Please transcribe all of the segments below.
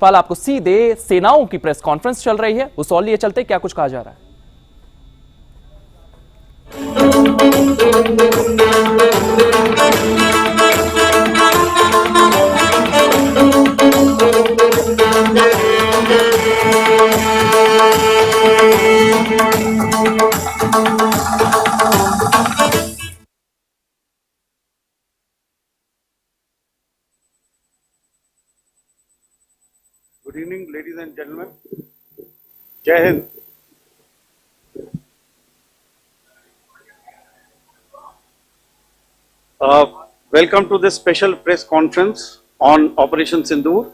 पाल आपको सीधे सेनाओं की प्रेस कॉन्फ्रेंस चल रही है, उस और लिए चलते क्या कुछ कहा जा रहा है। Good evening, ladies and gentlemen. Jai Hind. Welcome to this special press conference on Operation Sindoor.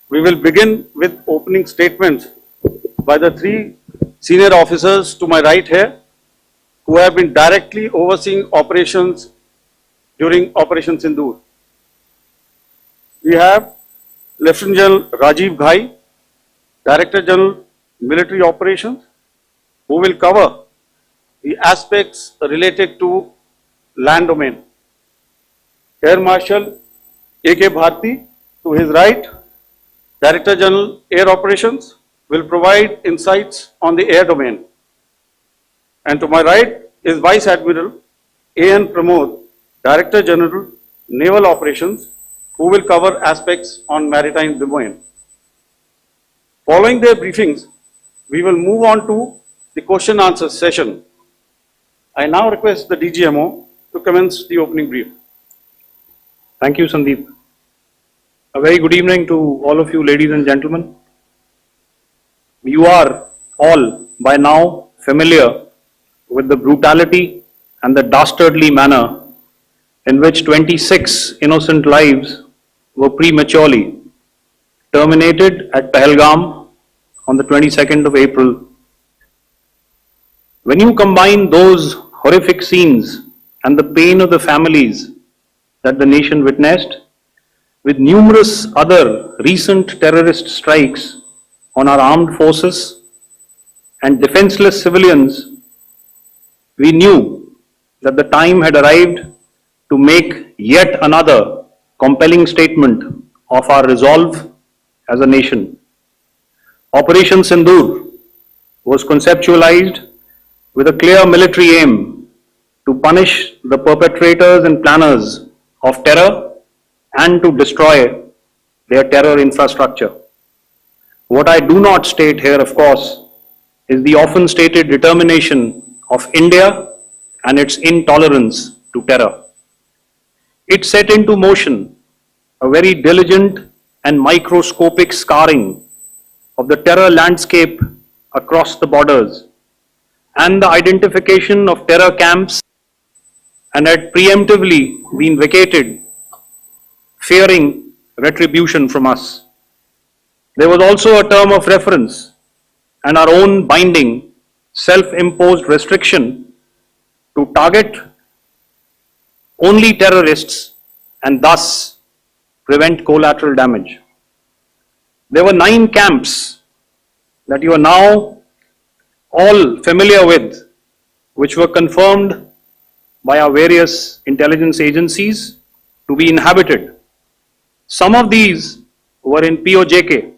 We will begin with opening statements by the three senior officers to my right here, who have been directly overseeing operations during Operation Sindoor. We have Lieutenant General Rajiv Ghai, Director General Military Operations, who will cover the aspects related to land domain. Air Marshal A.K. Bharti, to his right, Director General Air Operations, will provide insights on the air domain. And to my right is Vice Admiral A.N. Pramod, Director General Naval Operations, who will cover aspects on maritime domain. Following their briefings, we will move on to the question answer session. I now request the DGMO to commence the opening brief. Thank you, Sandeep. A very good evening to all of you, ladies and gentlemen. You are all by now familiar with the brutality and the dastardly manner in which 26 innocent lives were prematurely terminated at Pahalgam on the 22nd of April. When you combine those horrific scenes and the pain of the families that the nation witnessed with numerous other recent terrorist strikes on our armed forces and defenseless civilians, we knew that the time had arrived to make yet another compelling statement of our resolve as a nation. Operation Sindoor was conceptualized with a clear military aim to punish the perpetrators and planners of terror and to destroy their terror infrastructure. What I do not state here, of course, is the often stated determination of India and its intolerance to terror. It set into motion a very diligent and microscopic scarring of the terror landscape across the borders and the identification of terror camps, and had preemptively been vacated, fearing retribution from us. There was also a term of reference and our own binding self-imposed restriction to target only terrorists and thus prevent collateral damage. There were 9 camps that you are now all familiar with, which were confirmed by our various intelligence agencies to be inhabited. Some of these were in POJK,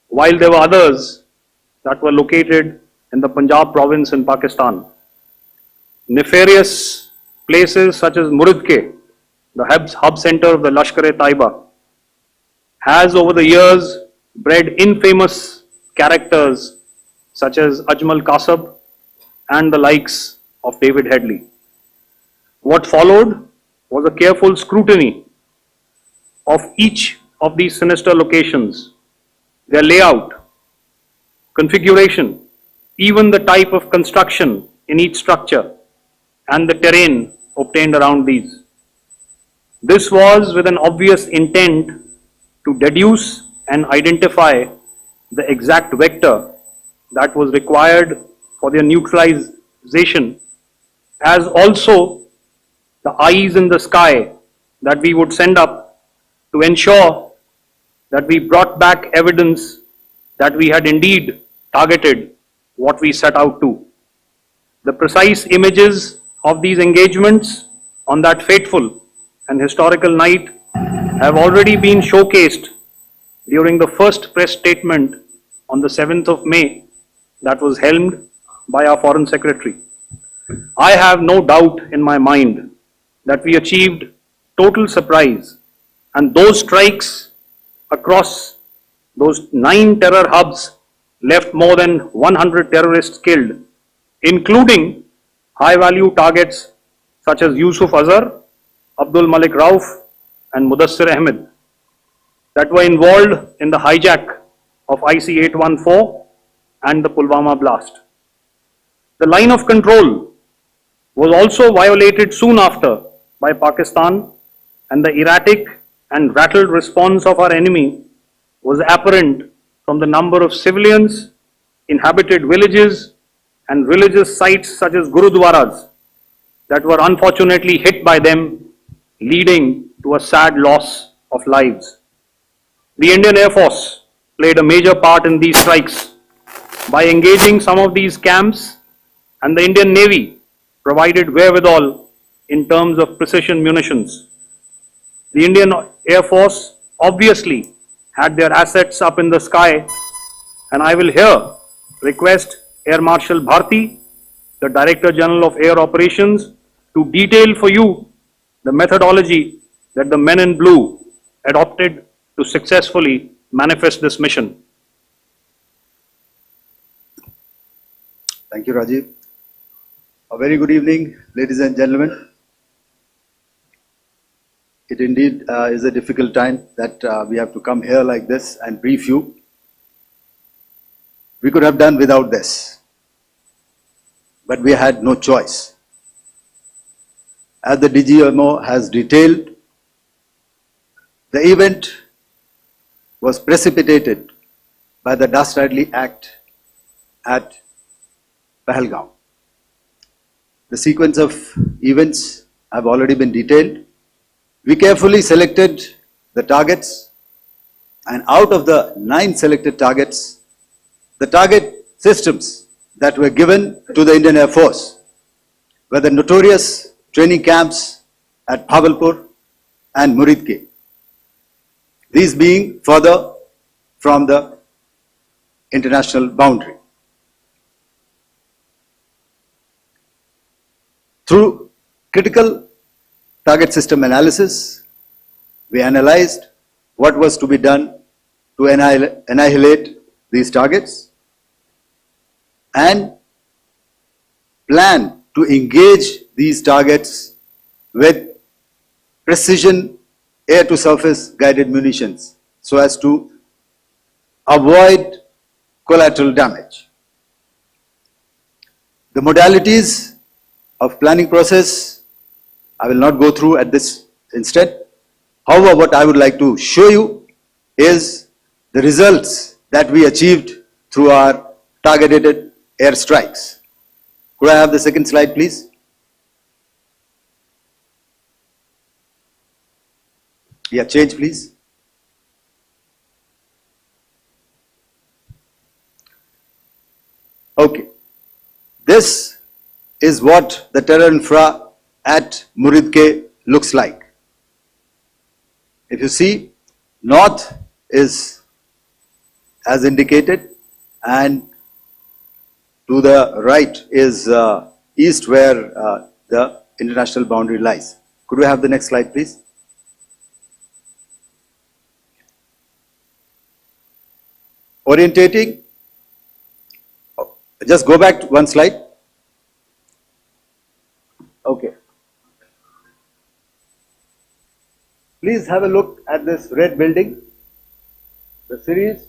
while there were others that were located in the Punjab province in Pakistan. Nefarious places such as Muridke, the hub center of the Lashkar-e-Taiba, has over the years bred infamous characters such as Ajmal Kasab and the likes of David Headley. What followed was a careful scrutiny of each of these sinister locations, their layout, configuration, even the type of construction in each structure, and the terrain obtained around these. This was with an obvious intent to deduce and identify the exact vector that was required for their neutralization, as also the eyes in the sky that we would send up to ensure that we brought back evidence that we had indeed targeted what we set out to. The precise images of these engagements on that fateful and historical night have already been showcased during the first press statement on the 7th of May that was helmed by our Foreign Secretary. I have no doubt in my mind that we achieved total surprise, and those strikes across those 9 terror hubs left more than 100 terrorists killed, including high-value targets such as Yusuf Azhar, Abdul Malik Rauf, and Mudassir Ahmed that were involved in the hijack of IC-814 and the Pulwama blast. The line of control was also violated soon after by Pakistan, and the erratic and rattled response of our enemy was apparent from the number of civilians, inhabited villages, and religious sites such as Gurudwaras that were unfortunately hit by them, leading to a sad loss of lives. The Indian Air Force played a major part in these strikes by engaging some of these camps, and the Indian Navy provided wherewithal in terms of precision munitions. The Indian Air Force obviously had their assets up in the sky, and I will here request Air Marshal Bharti, the Director General of Air Operations, to detail for you the methodology that the men in blue adopted to successfully manifest this mission. Thank you, Rajiv. A very good evening, ladies and gentlemen. It indeed is a difficult time that we have to come here like this and brief you. We could have done without this, but we had no choice. As the DGMO has detailed, the event was precipitated by the dastardly act at Pahalgam. The sequence of events have already been detailed. We carefully selected the targets, and out of the 9 selected targets, the target systems that were given to the Indian Air Force were the notorious training camps at Bhavalpur and Muridke, these being further from the international boundary. Through critical target system analysis, we analyzed what was to be done to annihilate these targets and plan to engage these targets with precision air-to-surface guided munitions so as to avoid collateral damage. The modalities of planning process I will not go through at this instant. However, what I would like to show you is the results that we achieved through our targeted air strikes. Could I have the second slide, please? Yeah, change please. Okay. This is what the terror infra at Muridke looks like. If you see, north is as indicated, and to the right is east, where the international boundary lies. Could we have the next slide, please? Orientating. Just go back to one slide. Okay. Please have a look at this red building, the series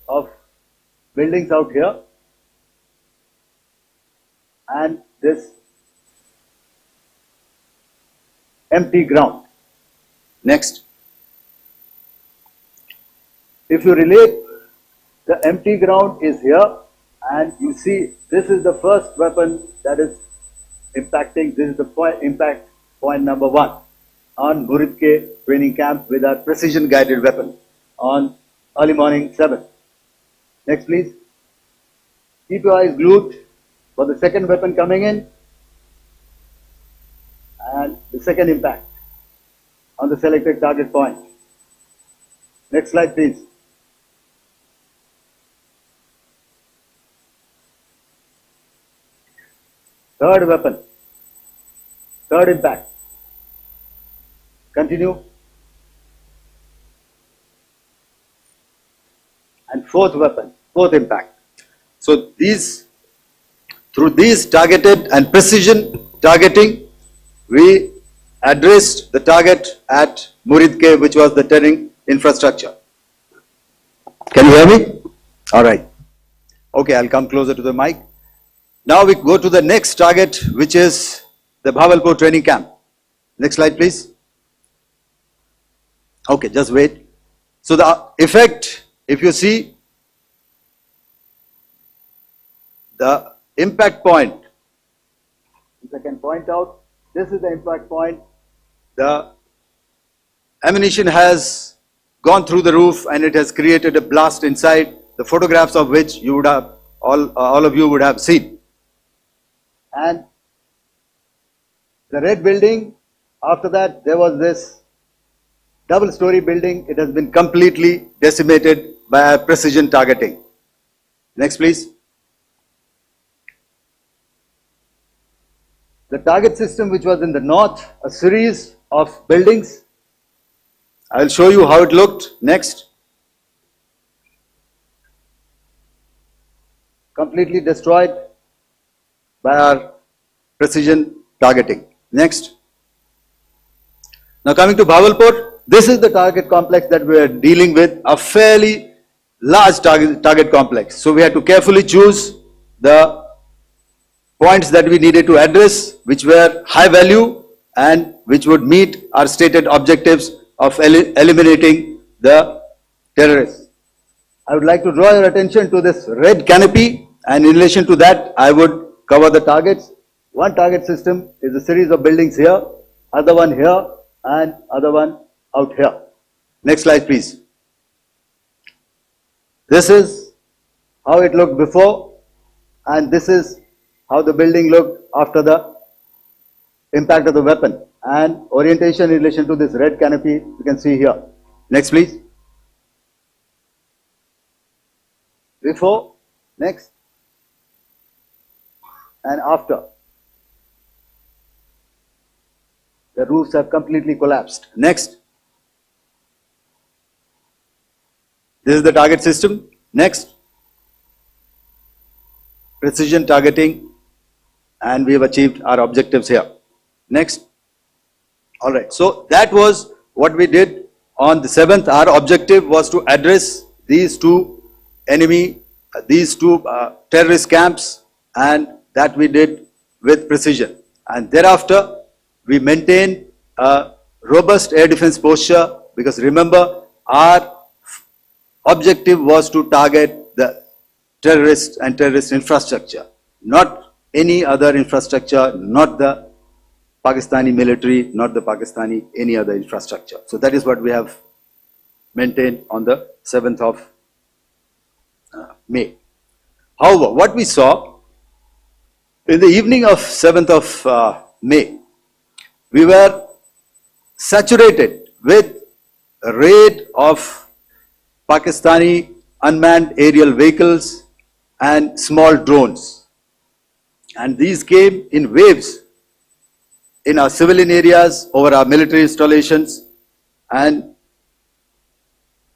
of buildings out here, and this empty ground. Next. If you relate, the empty ground is here, and you see this is the first weapon that is impacting. This is the impact point number 1 on Muridke training camp with our precision guided weapon on early morning 7. Next please. Keep your eyes glued for the second weapon coming in and the second impact on the selected target point. Next slide please. third weapon, third impact. Continue. And fourth weapon, fourth impact. So through these targeted and precision targeting, we addressed the target at Muridke, which was the turning infrastructure. Can you hear me? All right. Okay, I'll come closer to the mic. Now we go to the next target, which is the Bhavalpur training camp. Next slide, please. Okay, just wait. So the effect, if you see, the impact point, if I can point out, this is the impact point. The ammunition has gone through the roof and it has created a blast inside, the photographs of which you would have, all of you would have seen. And the red building, after that there was this double-story building. It has been completely decimated by our precision targeting. Next, please. The target system, which was in the north, a series of buildings. I will show you how it looked. Next. Completely destroyed by our precision targeting. Next. Now coming to Bhavalpur, this is the target complex that we are dealing with, a fairly large target complex. So we had to carefully choose the points that we needed to address, which were high value and which would meet our stated objectives of eliminating the terrorists. I would like to draw your attention to this red canopy, and in relation to that, I would cover the targets. One target system is a series of buildings here, other one here, and other one out here. Next slide, please. This is how it looked before, and this is how the building looked after the impact of the weapon, and orientation in relation to this red canopy you can see here. Next, please. Before, next, and after. The roofs have completely collapsed. Next. This is the target system. Next. Precision targeting, and we have achieved our objectives here. Next. All right. So that was what we did on the 7th. Our objective was to address these two terrorist camps, and that we did with precision. And thereafter, we maintained a robust air defense posture, because remember, our objective was to target the terrorists and terrorist infrastructure, not any other infrastructure, not the Pakistani military, not the Pakistani any other infrastructure. So that is what we have maintained on the 7th of May. However, what we saw in the evening of 7th of May, we were saturated with a raid of Pakistani unmanned aerial vehicles and small drones. And these came in waves in our civilian areas, over our military installations, and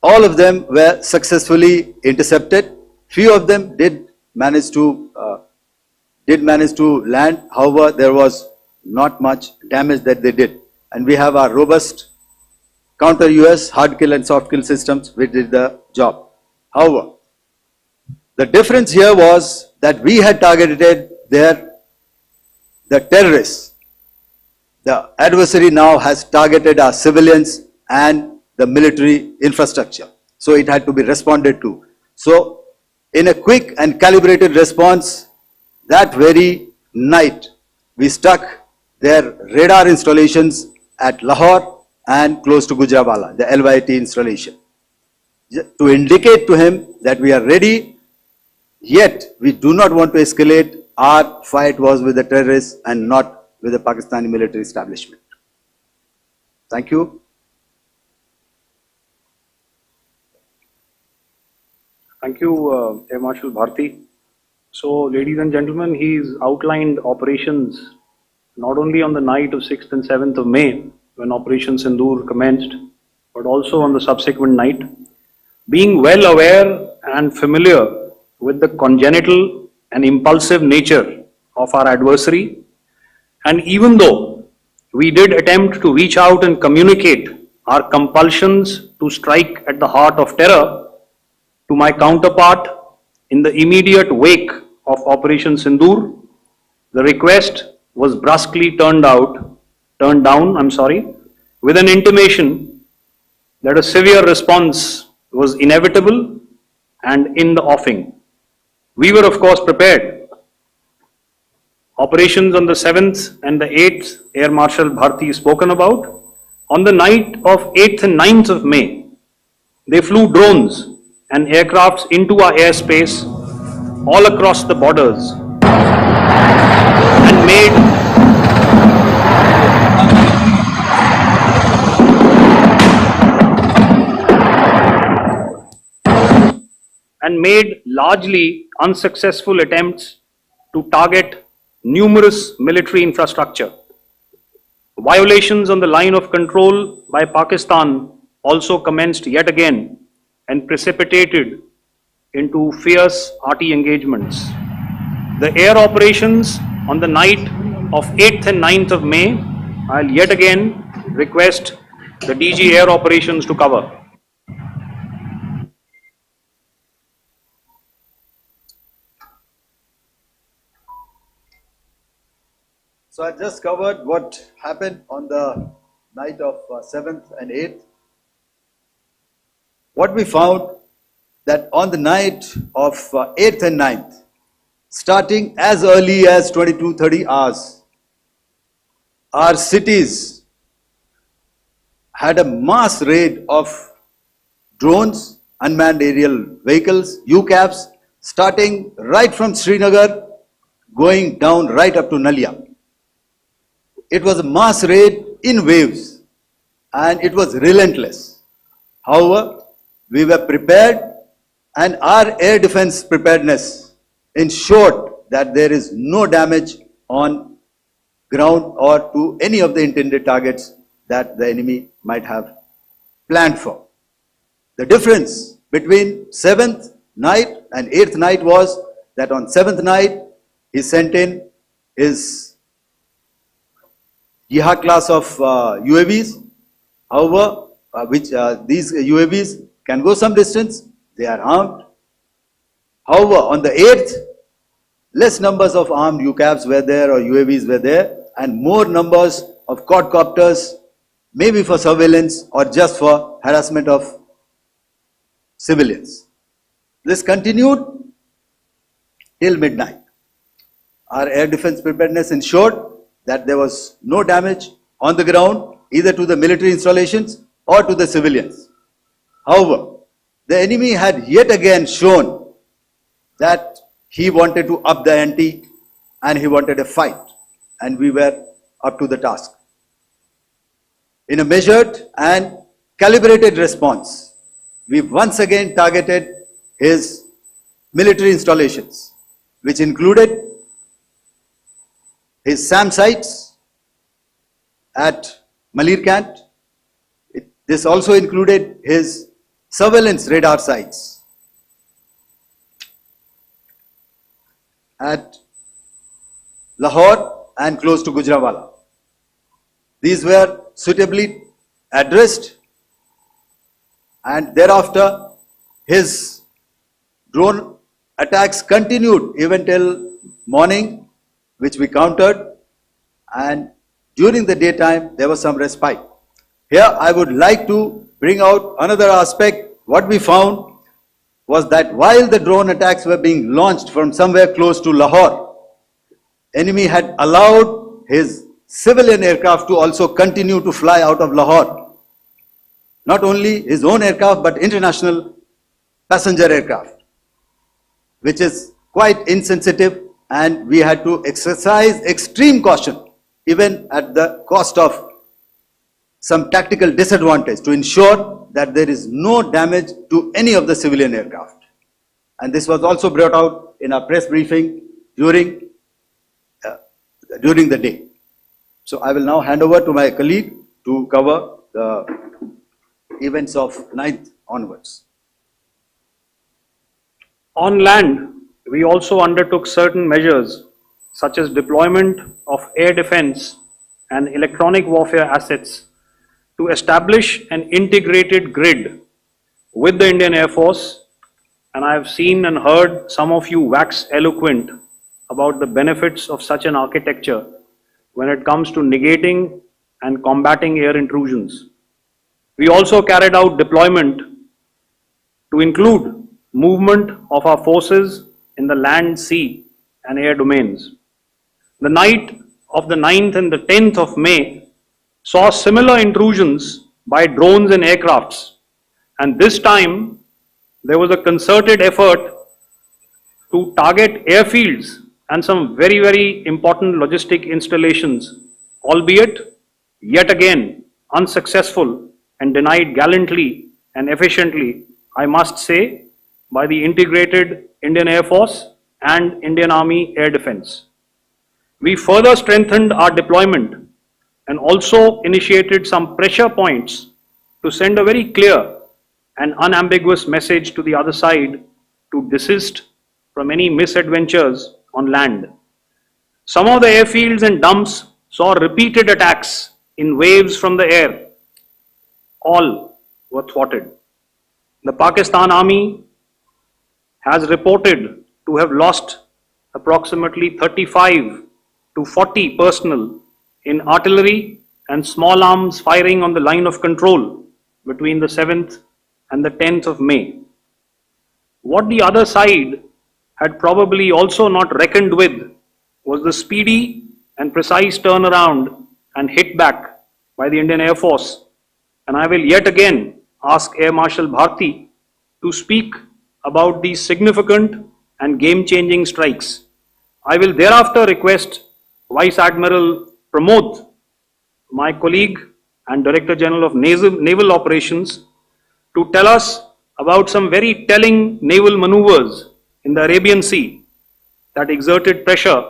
all of them were successfully intercepted. Few of them did manage to land. However, there was not much damage that they did. And we have our robust counter-US hard kill and soft kill systems which did the job. However, the difference here was that we had targeted the terrorists. The adversary now has targeted our civilians and the military infrastructure. So it had to be responded to. So in a quick and calibrated response, that very night, we struck their radar installations at Lahore and close to Gujranwala, the LYT installation, to indicate to him that we are ready, yet we do not want to escalate. Our fight was with the terrorists and not with the Pakistani military establishment. Thank you. Thank you, Air Marshal Bharti. So, ladies and gentlemen, he's outlined operations not only on the night of 6th and 7th of May, when Operation Sindoor commenced, but also on the subsequent night. Being well aware and familiar with the congenital and impulsive nature of our adversary, and even though we did attempt to reach out and communicate our compulsions to strike at the heart of terror to my counterpart in the immediate wake of Operation Sindoor, the request was brusquely turned down, with an intimation that a severe response was inevitable and in the offing. We were of course prepared. Operations on the 7th and the 8th, Air Marshal Bharti spoken about. On the night of 8th and 9th of May, they flew drones and aircrafts into our airspace all across the borders and made largely unsuccessful attempts to target numerous military infrastructure. Violations on the line of control by Pakistan also commenced yet again and precipitated into fierce arty engagements. The air operations on the night of 8th and 9th of May, I'll yet again request the DG Air Operations to cover. So I just covered what happened on the night of 7th and 8th. What we found that on the night of 8th and 9th, starting as early as 22:30 hours, our cities had a mass raid of drones, unmanned aerial vehicles, UCAVs, starting right from Srinagar, going down right up to Nalia. It was a mass raid in waves and it was relentless. However, we were prepared and our air defense preparedness ensured that there is no damage on ground or to any of the intended targets that the enemy might have planned for. The difference between 7th night and 8th night was that on 7th night he sent in his Yeha class of UAVs, however, these UAVs can go some distance, they are armed. However, on the 8th, less numbers of armed UCAVs were there or UAVs were there and more numbers of quadcopters, maybe for surveillance or just for harassment of civilians. This continued till midnight. Our air defense preparedness ensured that there was no damage on the ground either to the military installations or to the civilians. However, the enemy had yet again shown that he wanted to up the ante and he wanted a fight, and we were up to the task. In a measured and calibrated response, we once again targeted his military installations, which included his SAM sites at Malirkant. This also included his surveillance radar sites at Lahore and close to Gujranwala. These were suitably addressed, and thereafter his drone attacks continued even till morning, which we countered, and during the daytime there was some respite. Here I would like to bring out another aspect. What we found was that while the drone attacks were being launched from somewhere close to Lahore, enemy had allowed his civilian aircraft to also continue to fly out of Lahore. Not only his own aircraft but international passenger aircraft, which is quite insensitive, and we had to exercise extreme caution even at the cost of some tactical disadvantage to ensure that there is no damage to any of the civilian aircraft. And this was also brought out in our press briefing during the day. So I will now hand over to my colleague to cover the events of 9th onwards. On land, we also undertook certain measures such as deployment of air defense and electronic warfare assets to establish an integrated grid with the Indian Air Force, and I have seen and heard some of you wax eloquent about the benefits of such an architecture when it comes to negating and combating air intrusions. We also carried out deployment to include movement of our forces in the land, sea and air domains. The night of the 9th and the 10th of May saw similar intrusions by drones and aircrafts, and this time there was a concerted effort to target airfields and some very, very important logistic installations, albeit yet again unsuccessful and denied gallantly and efficiently, I must say, by the integrated Indian Air Force and Indian Army Air Defense. We further strengthened our deployment and also initiated some pressure points to send a very clear and unambiguous message to the other side to desist from any misadventures on land. Some of the airfields and dumps saw repeated attacks in waves from the air. All were thwarted. The Pakistan Army has reported to have lost approximately 35 to 40 personnel in artillery and small arms firing on the line of control between the 7th and the 10th of May. What the other side had probably also not reckoned with was the speedy and precise turnaround and hit back by the Indian Air Force. And I will yet again ask Air Marshal Bharti to speak about these significant and game-changing strikes. I will thereafter request Vice Admiral Pramod, my colleague and Director General of Naval Operations, to tell us about some very telling naval maneuvers in the Arabian Sea that exerted pressure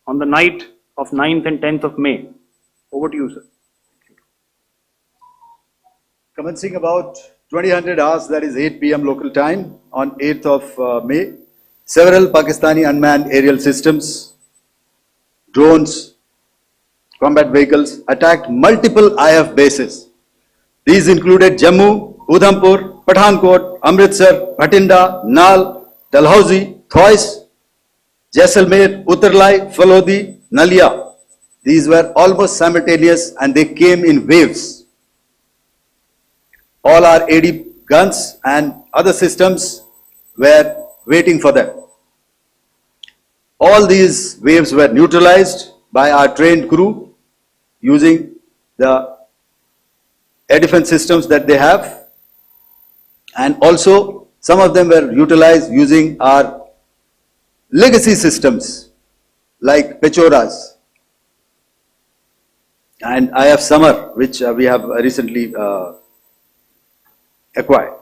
on the night of 9th and 10th of May. Over to you, sir. Commencing about 2000 hours, that is 8 p.m. local time, on 8th of May, several Pakistani unmanned aerial systems, drones, combat vehicles attacked multiple IF bases. These included Jammu, Udhampur, Pathankot, Amritsar, Bhatinda, Nal, Dalhousie, Thois, Jaisalmer, Uttarlai, Falodi, Nalia. These were almost simultaneous and they came in waves. All our AD guns and other systems were waiting for them. All these waves were neutralized by our trained crew using the air defense systems that they have, and also some of them were utilized using our legacy systems like Pechoras and IF Summer, which we have recently acquired,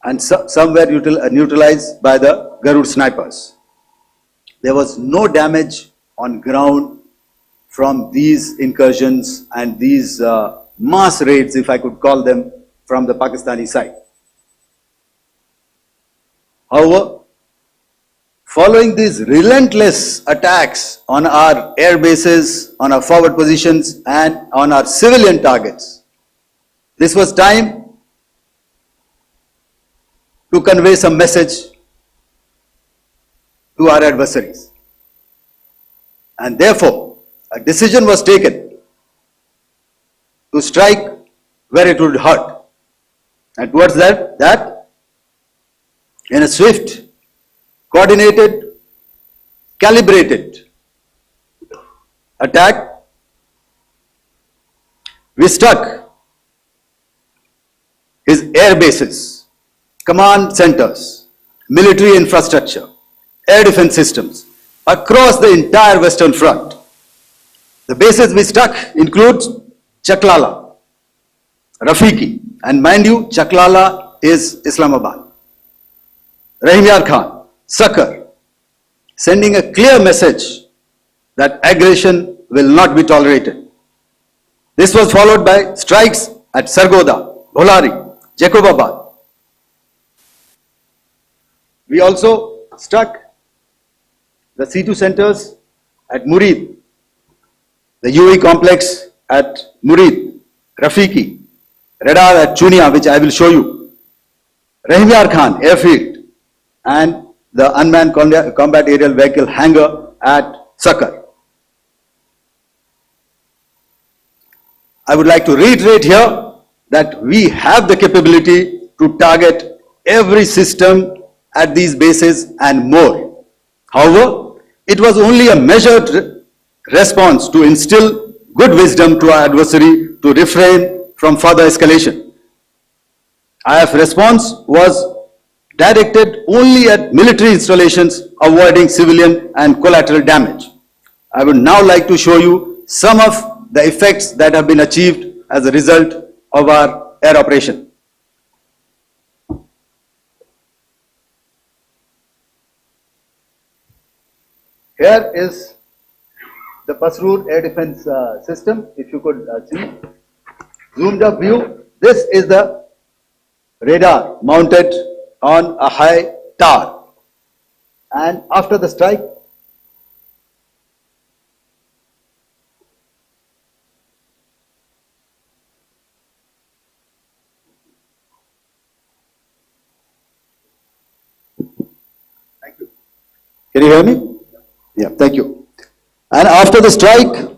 and some were neutralized by the Garud snipers. There was no damage on ground from these incursions and these mass raids, if I could call them, from the Pakistani side. However, following these relentless attacks on our air bases, on our forward positions and on our civilian targets, this was time to convey some message to our adversaries. And therefore, a decision was taken to strike where it would hurt. And towards that, in a swift, coordinated, calibrated attack, we struck his air bases, command centers, military infrastructure, air defense systems across the entire Western Front. The bases we struck include Chaklala, Rafiki, and mind you, Chaklala is Islamabad. Rahimyar Khan, Sucker, sending a clear message that aggression will not be tolerated. This was followed by strikes at Sargoda, Bholari, Jacobabad. We also struck the C2 centers at Murid, the UE complex at Murid, Rafiki, radar at Chunia, which I will show you, Rahimyar Khan airfield, and the unmanned combat aerial vehicle hangar at Sucker. I would like to reiterate here that we have the capability to target every system at these bases and more. However, it was only a measured response to instill good wisdom to our adversary to refrain from further escalation. IF response was directed only at military installations, avoiding civilian and collateral damage. I would now like to show you some of the effects that have been achieved as a result of our air operation. Here is the Pasroor air defense system. If you could see, zoomed up view. This is the radar mounted on a high tower. And after the strike, thank you. Can you hear me? Yeah, thank you. And after the strike,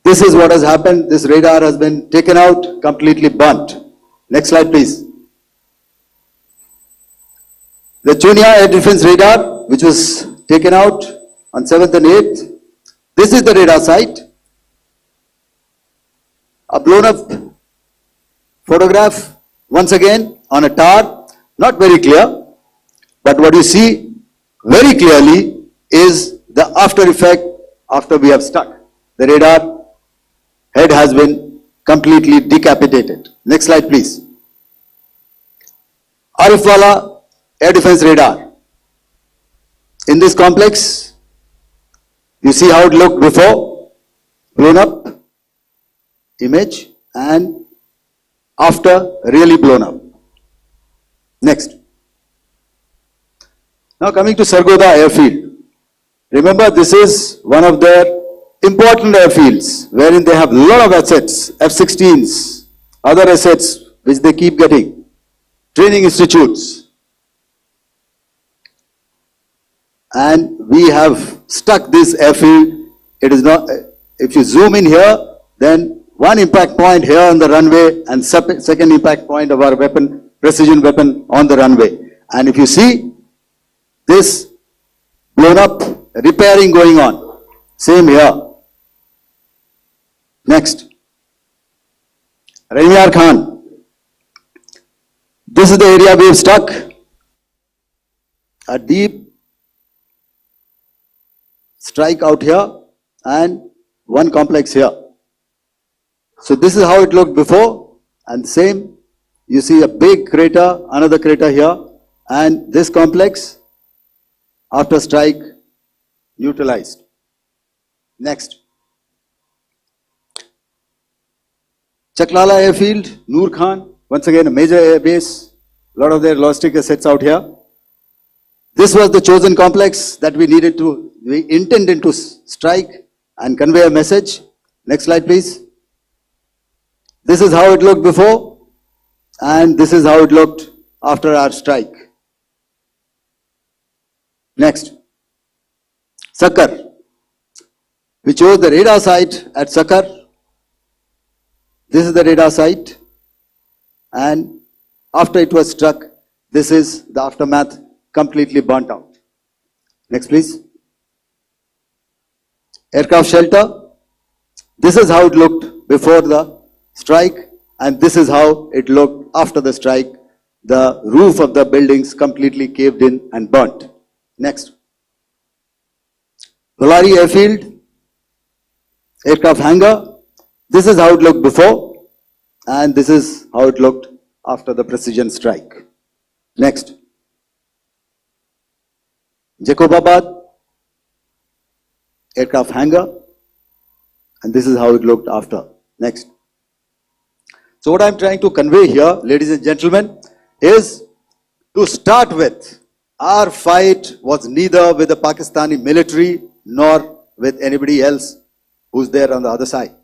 this is what has happened. This radar has been taken out, completely burnt. Next slide, please. The Chunia air defense radar, which was taken out on 7th and 8th. This is the radar site. A blown up photograph, once again, on a tower. Not very clear, but what you see very clearly is the after effect after we have struck. The radar head has been completely decapitated. Next slide, please. Arifwala air defense radar. In this complex, you see how it looked before, blown up image, and after really blown up. Next. Now coming to Sargoda airfield. Remember, this is one of their important airfields wherein they have a lot of assets, F-16s, other assets which they keep getting, training institutes. And we have stuck this airfield. It is not, if you zoom in here, then one impact point here on the runway and second impact point of our weapon, precision weapon on the runway. And if you see this blown up, repairing going on. Same here. Next. Rahimyar Khan. This is the area we have struck. A deep strike out here and one complex here. So this is how it looked before, and same. You see a big crater, another crater here, and this complex after strike neutralized. Next. Chaklala airfield, Noor Khan, once again a major air base, a lot of their logistic assets out here. This was the chosen complex that we intended to strike and convey a message. Next slide, please. This is how it looked before, and this is how it looked after our strike. Next. Sucker. We chose the radar site at Sucker. This is the radar site, and after it was struck, this is the aftermath, completely burnt out. Next, please. Aircraft shelter. This is how it looked before the strike, and this is how it looked after the strike. The roof of the buildings completely caved in and burnt. Next. Bholari airfield, aircraft hangar. This is how it looked before, and this is how it looked after the precision strike. Next. Jacobabad aircraft hangar, and this is how it looked after. Next. So what I'm trying to convey here, ladies and gentlemen, is to start with, our fight was neither with the Pakistani military nor with anybody else who's there on the other side.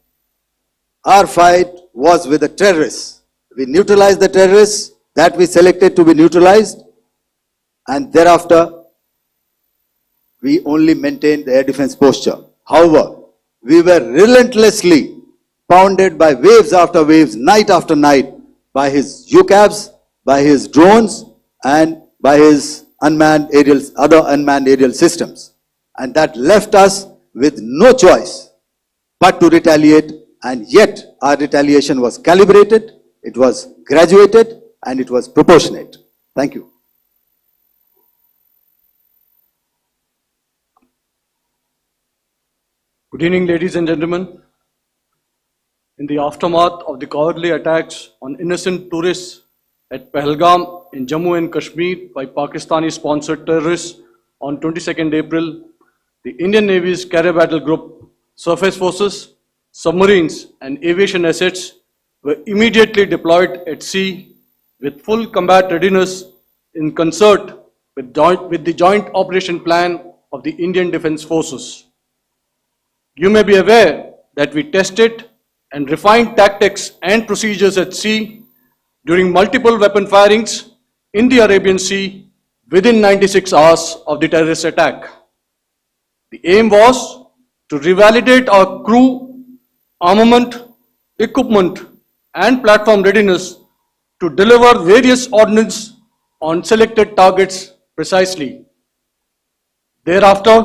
Our fight was with the terrorists. We neutralized the terrorists that we selected to be neutralized, and thereafter we only maintained the air defense posture. However, we were relentlessly pounded by waves after waves, night after night, by his UCAVs, by his drones, and by his other unmanned aerial systems. And that left us with no choice but to retaliate, and yet our retaliation was calibrated, it was graduated, and it was proportionate. Thank you. Good evening, ladies and gentlemen. In the aftermath of the cowardly attacks on innocent tourists at Pahalgam in Jammu and Kashmir by Pakistani-sponsored terrorists on 22nd April, the Indian Navy's Carrier Battle Group, surface forces, submarines and aviation assets were immediately deployed at sea with full combat readiness in concert with the joint operation plan of the Indian Defence Forces. You may be aware that we tested and refined tactics and procedures at sea during multiple weapon firings in the Arabian Sea within 96 hours of the terrorist attack. The aim was to revalidate our crew, armament, equipment and platform readiness to deliver various ordnance on selected targets precisely. Thereafter,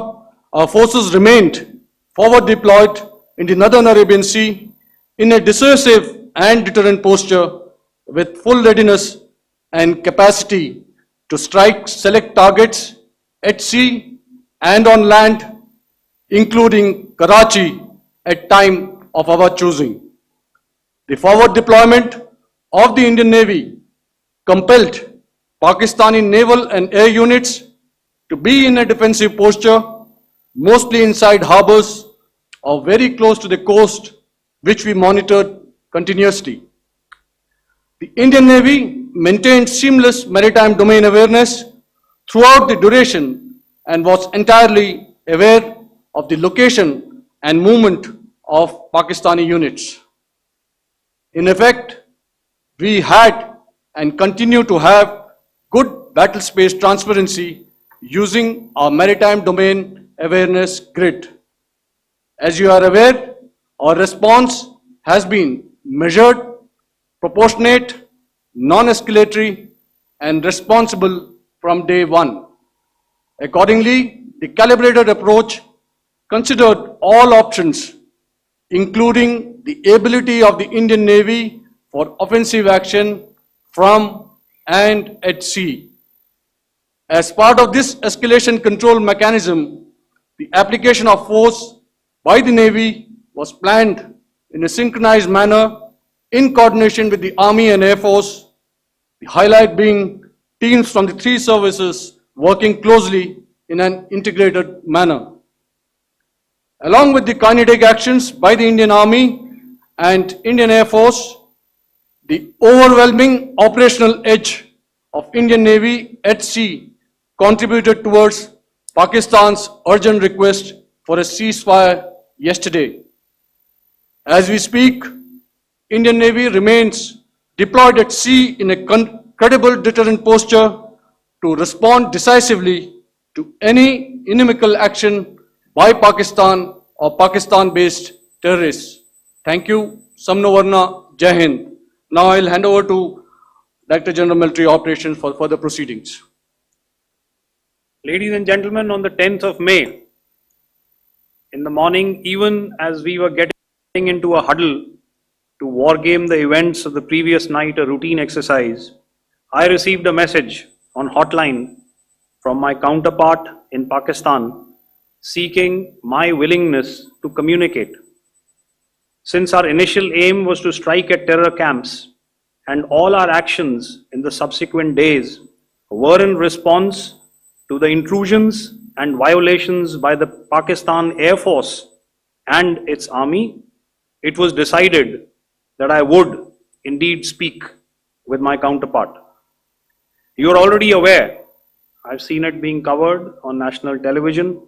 our forces remained forward deployed in the Northern Arabian Sea in a dissuasive and deterrent posture with full readiness and capacity to strike select targets at sea and on land, including Karachi at time of our choosing. The forward deployment of the Indian Navy compelled Pakistani naval and air units to be in a defensive posture, mostly inside harbors or very close to the coast, which we monitored continuously. The Indian Navy maintained seamless maritime domain awareness throughout the duration and was entirely aware of the location and movement of Pakistani units. In effect, we had and continue to have good battle space transparency using our maritime domain awareness grid. As you are aware, our response has been measured, proportionate, non-escalatory, and responsible from day one. Accordingly, the calibrated approach considered all options, including the ability of the Indian Navy for offensive action from and at sea. As part of this escalation control mechanism, the application of force by the Navy was planned in a synchronized manner in coordination with the Army and Air Force, the highlight being teams from the three services working closely in an integrated manner. Along with the kinetic actions by the Indian Army and Indian Air Force, the overwhelming operational edge of Indian Navy at sea contributed towards Pakistan's urgent request for a ceasefire yesterday. As we speak, Indian Navy remains deployed at sea in a credible deterrent posture to respond decisively to any inimical action by Pakistan or Pakistan-based terrorists. Thank you. Samno Varna, Jai Hind. Now I'll hand over to Director General Military Operations for further proceedings. Ladies and gentlemen, on the 10th of May, in the morning, even as we were getting into a huddle to wargame the events of the previous night, a routine exercise, I received a message on hotline from my counterpart in Pakistan seeking my willingness to communicate. Since our initial aim was to strike at terror camps, and all our actions in the subsequent days were in response to the intrusions and violations by the Pakistan Air Force and its army, it was decided that I would indeed speak with my counterpart. You are already aware, I've seen it being covered on national television,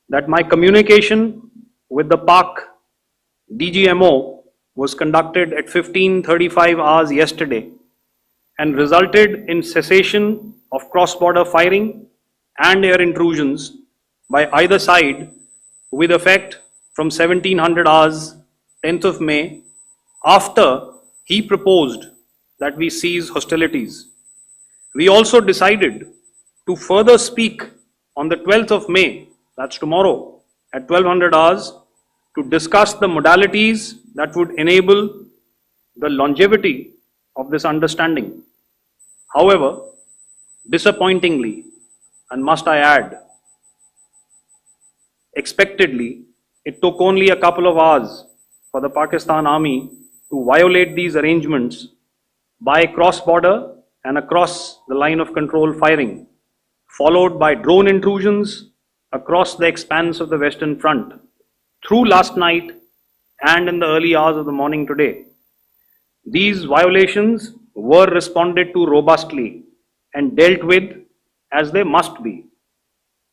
that my communication with the Pak DGMO was conducted at 15:35 hours yesterday and resulted in cessation of cross-border firing and air intrusions by either side with effect from 1700 hours 10th of May, after he proposed that we cease hostilities. We also decided to further speak on the 12th of May, that's tomorrow, at 1200 hours, to discuss the modalities that would enable the longevity of this understanding. However, disappointingly, and must I add, expectedly, it took only a couple of hours for the Pakistan Army to violate these arrangements by cross-border and across the line of control firing, followed by drone intrusions across the expanse of the Western Front through last night and in the early hours of the morning today. These violations were responded to robustly and dealt with as they must be.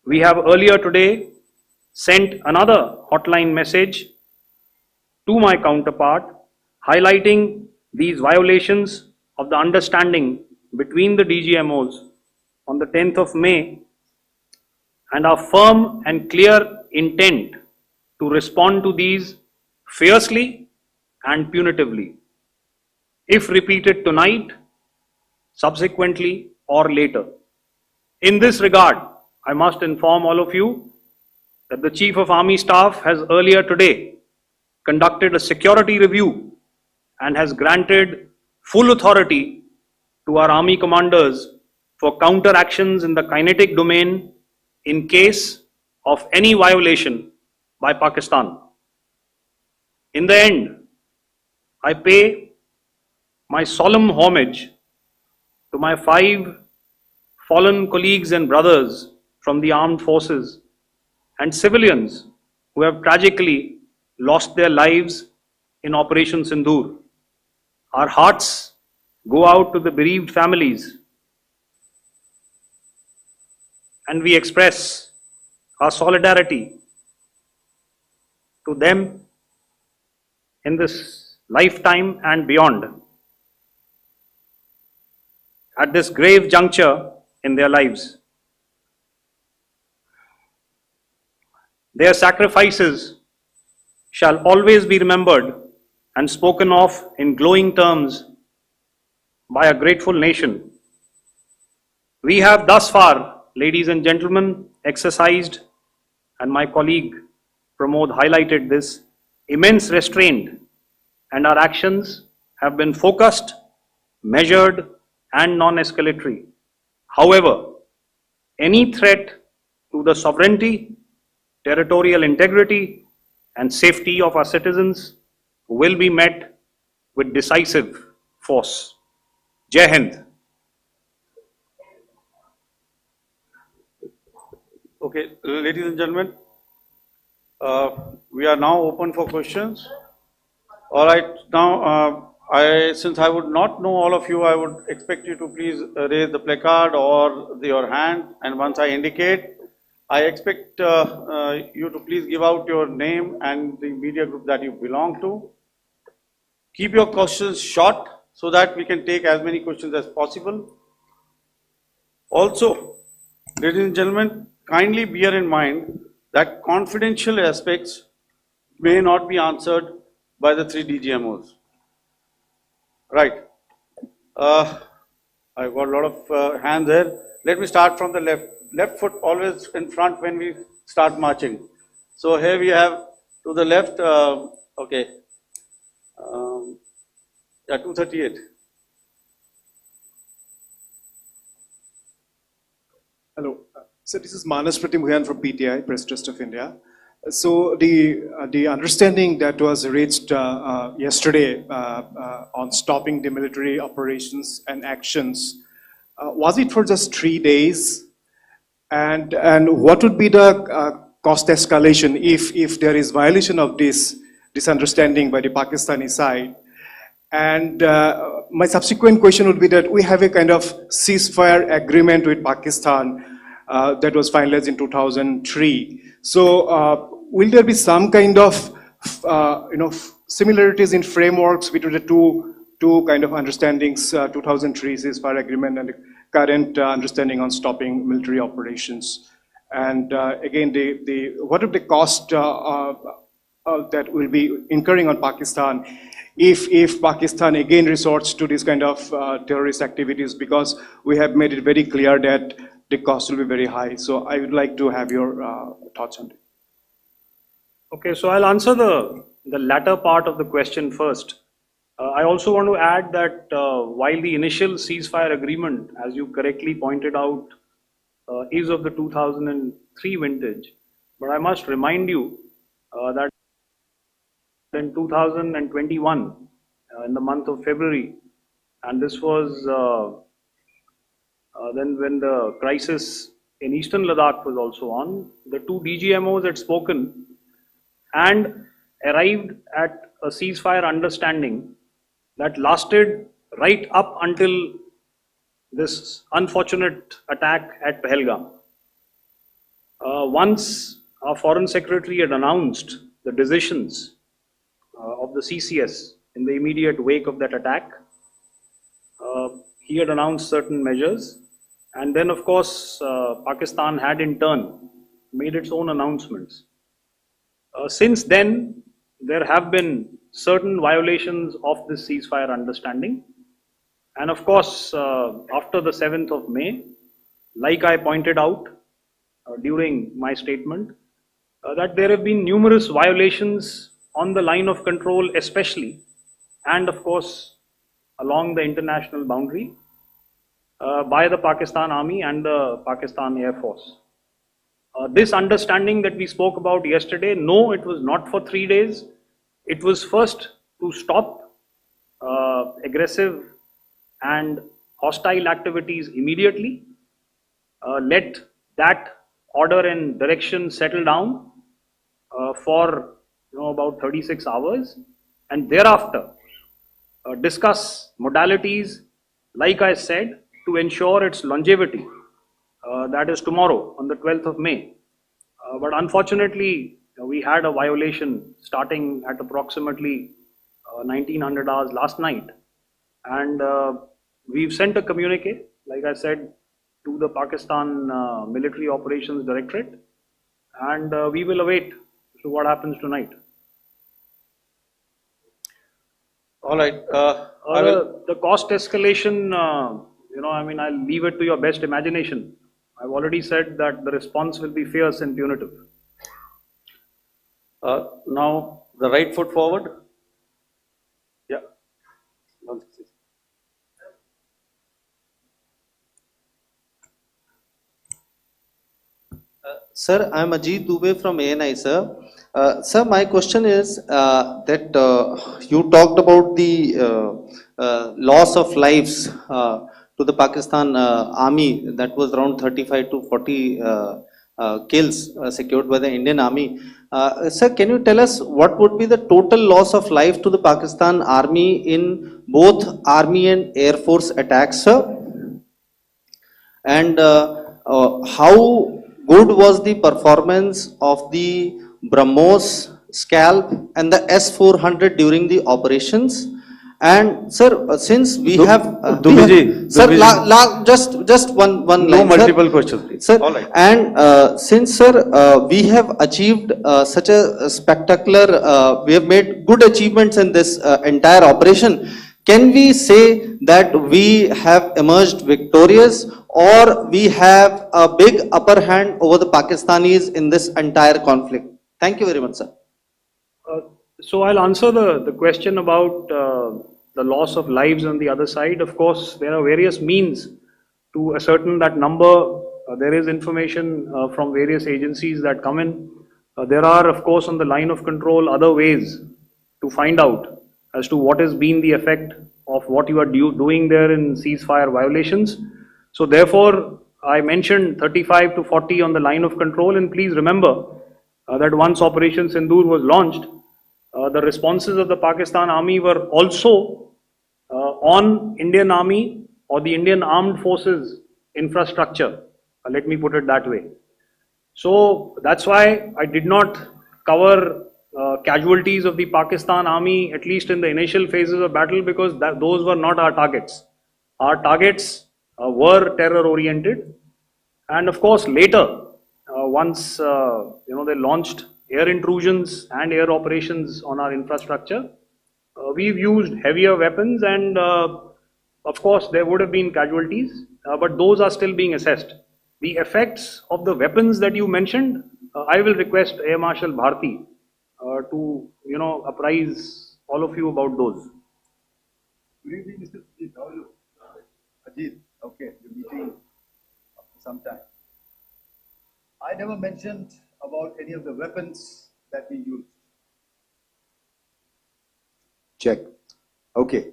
We have earlier today sent another hotline message to my counterpart highlighting these violations of the understanding between the DGMOs on the 10th of May and our firm and clear intent to respond to these fiercely and punitively, if repeated tonight, subsequently, or later. In this regard, I must inform all of you that the Chief of Army Staff has earlier today conducted a security review and has granted full authority to our army commanders for counter actions in the kinetic domain in case of any violation by Pakistan. In the end, I pay my solemn homage to my 5 fallen colleagues and brothers from the armed forces and civilians who have tragically lost their lives in Operation Sindoor. Our hearts go out to the bereaved families, and we express our solidarity to them in this lifetime and beyond, at this grave juncture in their lives. Their sacrifices shall always be remembered and spoken of in glowing terms by a grateful nation. We have thus far, ladies and gentlemen, exercised, and my colleague Pramod highlighted this, immense restraint, and our actions have been focused, measured, and non-escalatory. However, any threat to the sovereignty, territorial integrity, and safety of our citizens will be met with decisive force. Jai Hind. Okay, ladies and gentlemen, we are now open for questions. All right, now since I would not know all of you, I would expect you to please raise the placard or your hand, and once I indicate, I expect you to please give out your name and the media group that you belong to. Keep your questions short so that we can take as many questions as possible. Also, ladies and gentlemen, kindly bear in mind that confidential aspects may not be answered by the 3 DGMOs. Right. I've got a lot of hands there. Let me start from the left. Left foot always in front when we start marching. So here we have to the left, okay, yeah, 238. Hello. So this is Manas Pratimhuyan from PTI, Press Trust of India. So the understanding that was reached yesterday on stopping the military operations and actions, was it for just 3 days? And what would be the cost escalation if there is violation of this understanding by the Pakistani side? And my subsequent question would be that we have a kind of ceasefire agreement with Pakistan that was finalized in 2003. So will there be some kind of similarities in frameworks between the two kind of understandings, 2003 ceasefire agreement and the current understanding on stopping military operations? And again, what are the cost that will be incurring on Pakistan if Pakistan again resorts to this kind of terrorist activities, because we have made it very clear that the cost will be very high. So I would like to have your thoughts on it. Okay, so I'll answer the latter part of the question first. I also want to add that while the initial ceasefire agreement, as you correctly pointed out, is of the 2003 vintage, but I must remind you that in 2021, in the month of February, and this was then when the crisis in eastern Ladakh was also on, the two DGMOs had spoken and arrived at a ceasefire understanding that lasted right up until this unfortunate attack at Pahalgam. Once our Foreign Secretary had announced the decisions of the CCS in the immediate wake of that attack, he had announced certain measures, and then of course Pakistan had in turn made its own announcements. Since then, there have been certain violations of this ceasefire understanding, and of course after the 7th of May, like I pointed out during my statement, that there have been numerous violations on the line of control especially, and of course along the international boundary by the Pakistan Army and the Pakistan Air Force. This understanding that we spoke about yesterday, no, it was not for 3 days. It was first to stop aggressive and hostile activities immediately, let that order and direction settle down for about 36 hours, and thereafter discuss modalities, like I said, to ensure its longevity. That is tomorrow on the 12th of May. But unfortunately, we had a violation starting at approximately 1900 hours last night, and we've sent a communique, like I said, to the Pakistan Military Operations Directorate, and we will await to what happens tonight. All right. The cost escalation, I'll leave it to your best imagination. I've already said that the response will be fierce and punitive. Now, the right foot forward. Yeah. Sir, I am Ajit Dubey from ANI, sir. Sir, my question is that you talked about the loss of lives to the Pakistan army, that was around 35 to 40 kills secured by the Indian army. Sir, can you tell us what would be the total loss of life to the Pakistan army in both army and air force attacks, sir? And how good was the performance of the BrahMos, Scalp and the S-400 during the operations? And sir, since we have just one line. No multiple questions, please. Sir, all right. And since sir, we have achieved such a spectacular, we have made good achievements in this entire operation. Can we say that we have emerged victorious, or we have a big upper hand over the Pakistanis in this entire conflict? Thank you very much, sir. So I'll answer the question about the loss of lives on the other side. Of course, there are various means to ascertain that number. There is information from various agencies that come in. There are, of course, on the line of control, other ways to find out as to what has been the effect of what you are doing there in ceasefire violations. So therefore, I mentioned 35 to 40 on the line of control, and please remember that once Operation Sindoor was launched, the responses of the Pakistan Army were also on Indian Army or the Indian Armed Forces infrastructure. Let me put it that way. So that's why I did not cover casualties of the Pakistan Army, at least in the initial phases of battle, because those were not our targets. Our targets were terror oriented, and of course later, once they launched air intrusions and air operations on our infrastructure, we've used heavier weapons, and of course there would have been casualties, but those are still being assessed. The effects of the weapons that you mentioned, I will request Air Marshal Bharti to apprise all of you about those. Good evening, Mr. Ajit. How are you? Ajit, okay, the meeting after some time. I never mentioned about any of the weapons that we used. Check. Okay.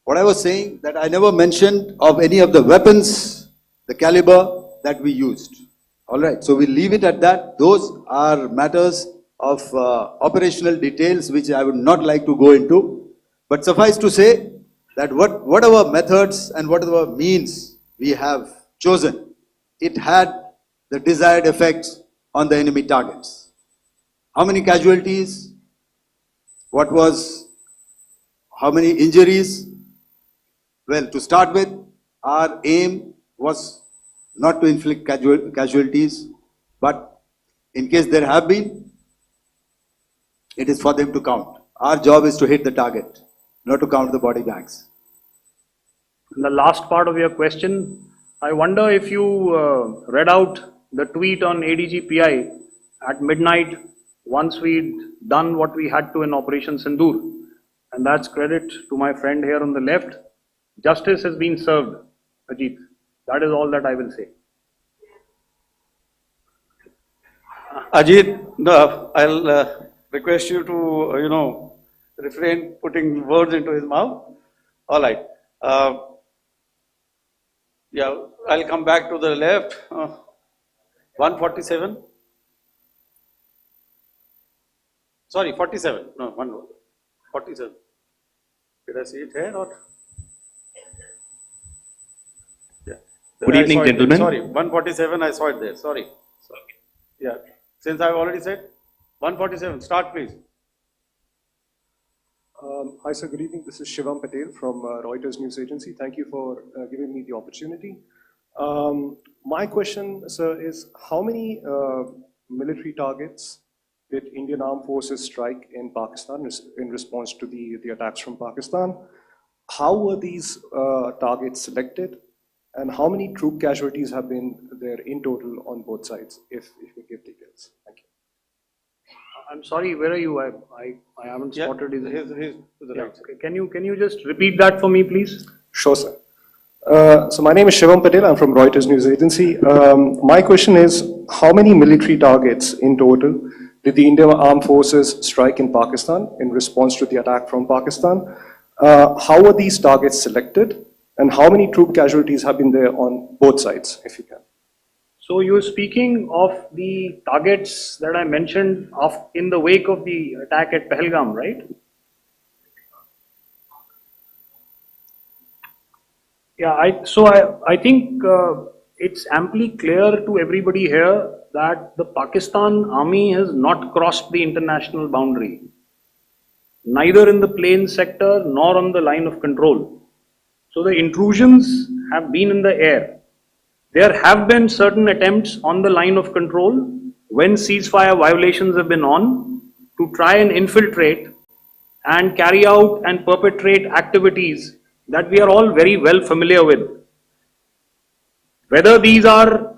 What I was saying, that I never mentioned of any of the weapons, the caliber that we used. All right. So we'll leave it at that. Those are matters of operational details which I would not like to go into. But suffice to say that whatever methods and whatever means we have chosen, it had the desired effects on the enemy targets. How many casualties? How many injuries? Well, to start with, our aim was not to inflict casualties, but in case there have been, it is for them to count. Our job is to hit the target, not to count the body bags. In the last part of your question, I wonder if you read out the tweet on ADGPI at midnight once we'd done what we had to in Operation Sindoor. And that's credit to my friend here on the left. Justice has been served, Ajit. That is all that I will say. Ajit, I'll request you to, refrain putting words into his mouth. All right. Yeah, I'll come back to the left. 147. Sorry, 47. No, 47. Did I see it here or? Yeah. Good evening, gentlemen. Sorry, 147. I saw it there. Sorry. Yeah. Since I've already said 147. Start, please. Hi, sir. Good evening. This is Shivam Patel from Reuters News Agency. Thank you for giving me the opportunity. My question, sir, is how many military targets did Indian Armed Forces strike in Pakistan in response to the attacks from Pakistan? How were these targets selected? And how many troop casualties have been there in total on both sides, if you give details? Thank you. I'm sorry, where are you? I haven't spotted his. He's to the right. Okay. Can you just repeat that for me, please? Sure, sir. So my name is Shivam Patel. I'm from Reuters News Agency. My question is, how many military targets in total did the Indian Armed Forces strike in Pakistan in response to the attack from Pakistan? How were these targets selected? And how many troop casualties have been there on both sides, if you can? So you're speaking of the targets that I mentioned in the wake of the attack at Pahalgam, right? Yeah, I think it's amply clear to everybody here that the Pakistan Army has not crossed the international boundary, neither in the plain sector nor on the line of control. So the intrusions have been in the air. There have been certain attempts on the line of control when ceasefire violations have been on to try and infiltrate and carry out and perpetrate activities that we are all very well familiar with. Whether these are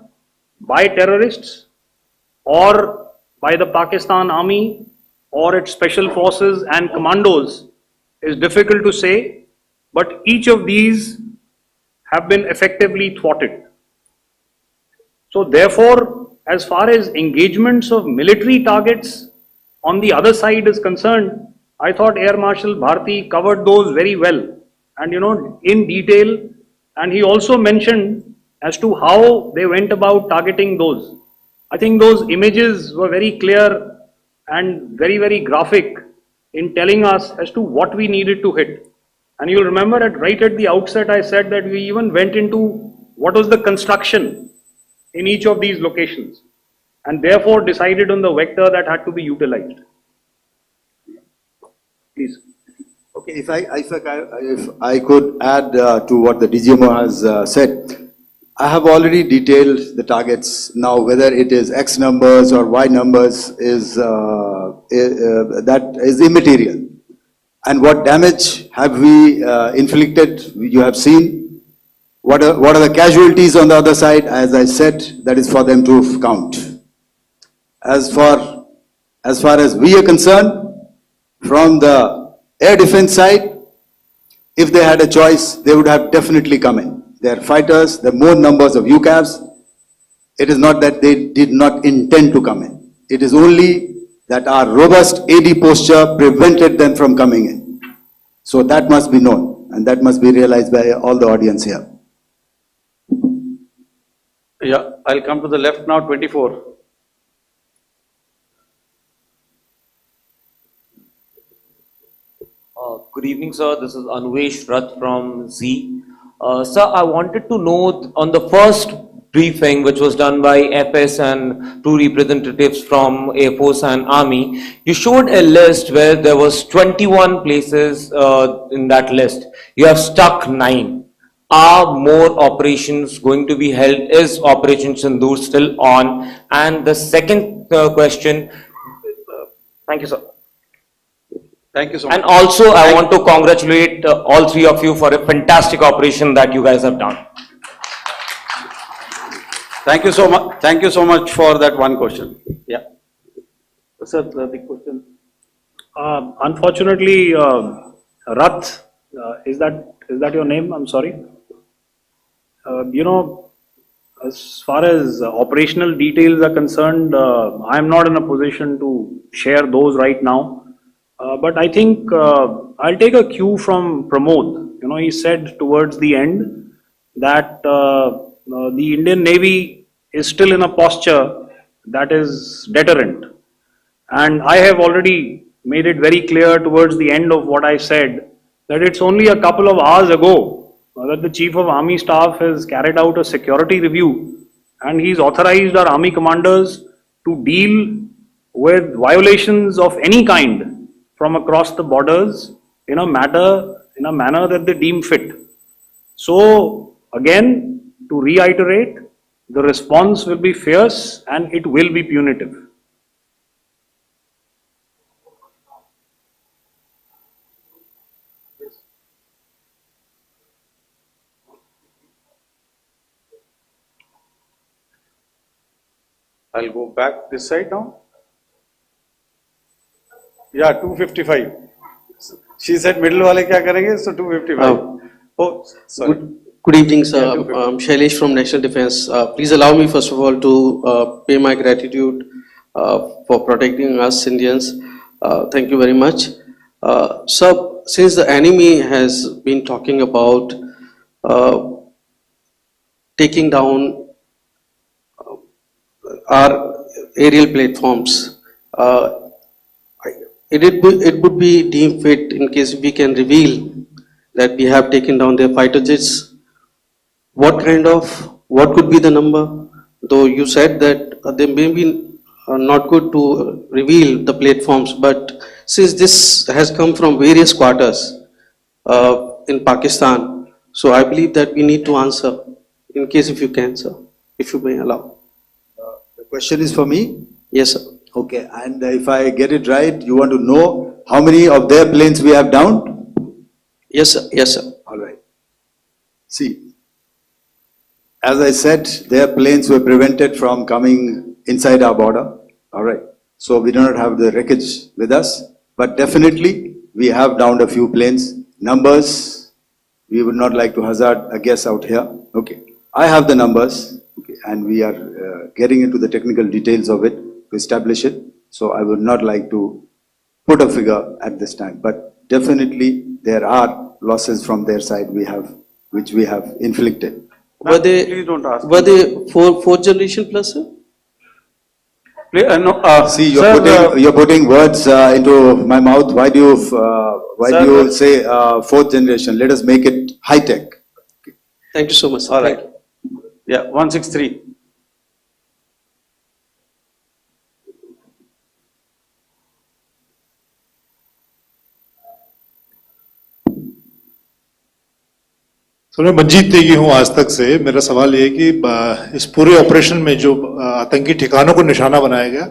by terrorists or by the Pakistan Army or its special forces and commandos is difficult to say, but each of these have been effectively thwarted. So therefore, as far as engagements of military targets on the other side is concerned, I thought Air Marshal Bharti covered those very well and in detail, and he also mentioned as to how they went about targeting those. I think those images were very clear and very, very graphic in telling us as to what we needed to hit. And you'll remember that right at the outset, I said that we even went into what was the construction in each of these locations, and therefore decided on the vector that had to be utilized. Please. Okay, if I could add to what the DGMO has said, I have already detailed the targets. Now, whether it is X numbers or Y numbers is that is immaterial. And what damage have we inflicted? You have seen. What are the casualties on the other side? As I said, that is for them to count. As far as we are concerned, from the air defense side, if they had a choice, they would have definitely come in. They are fighters, there are more numbers of UCAVs. It is not that they did not intend to come in. It is only that our robust AD posture prevented them from coming in. So that must be known, and that must be realized by all the audience here. Yeah, I'll come to the left now, 24. Good evening, sir. This is Anvesh Rath from Z. Sir, I wanted to know on the first briefing which was done by FS and two representatives from Air Force and Army, you showed a list where there was 21 places in that list. You have stuck 9. Are more operations going to be held? Is Operation Sindoor still on? And the second question, thank you, sir. Thank you so much. And also, I want to congratulate all three of you for a fantastic operation that you guys have done. Thank you so much. Thank you so much for that one question. Yeah. Sir, the question. Unfortunately, Rath, is that your name? I'm sorry. You know, as far as operational details are concerned, I'm not in a position to share those right now. But I think I'll take a cue from Pramod. You know, he said towards the end that the Indian Navy is still in a posture that is deterrent. And I have already made it very clear towards the end of what I said that it's only a couple of hours ago that the Chief of Army Staff has carried out a security review, and he's authorized our Army commanders to deal with violations of any kind from across the borders in a manner that they deem fit. So again, to reiterate, the response will be fierce and it will be punitive. I'll go back this side now. Yeah, 255. She said middle wale kya karenge? So 255. Oh, sorry. Good evening, sir. I'm Shailesh from National Defense. Please allow me, first of all, to pay my gratitude for protecting us Indians. Thank you very much. Sir, since the enemy has been talking about taking down our aerial platforms, it would be deemed fit in case we can reveal that we have taken down their fighter jets. What could be the number? Though you said that they may be not good to reveal the platforms, but since this has come from various quarters in Pakistan, so I believe that we need to answer, in case if you can, sir, if you may allow. The question is for me? Yes, sir. Okay, and if I get it right, you want to know how many of their planes we have downed? Yes, sir. Yes, sir. All right. See, as I said, their planes were prevented from coming inside our border. All right. So we do not have the wreckage with us, but definitely we have downed a few planes. Numbers, we would not like to hazard a guess out here. Okay. I have the numbers, okay, and we are getting into the technical details of it to establish it. So I would not like to put a figure at this time, but definitely there are losses from their side which we have inflicted. Were they, Please don't ask. were they fourth generation plus, sir? No, See, sir, you're putting words into my mouth. Why do you say fourth generation? Let us make it high tech. Thank you so much, sir. all Thank right. you. Yeah, 163. तो मैं मंजीत तेगी हूं आज तक से। मेरा सवाल ये है कि इस पूरे ऑपरेशन में जो आतंकी ठिकानों को निशाना बनाया गया,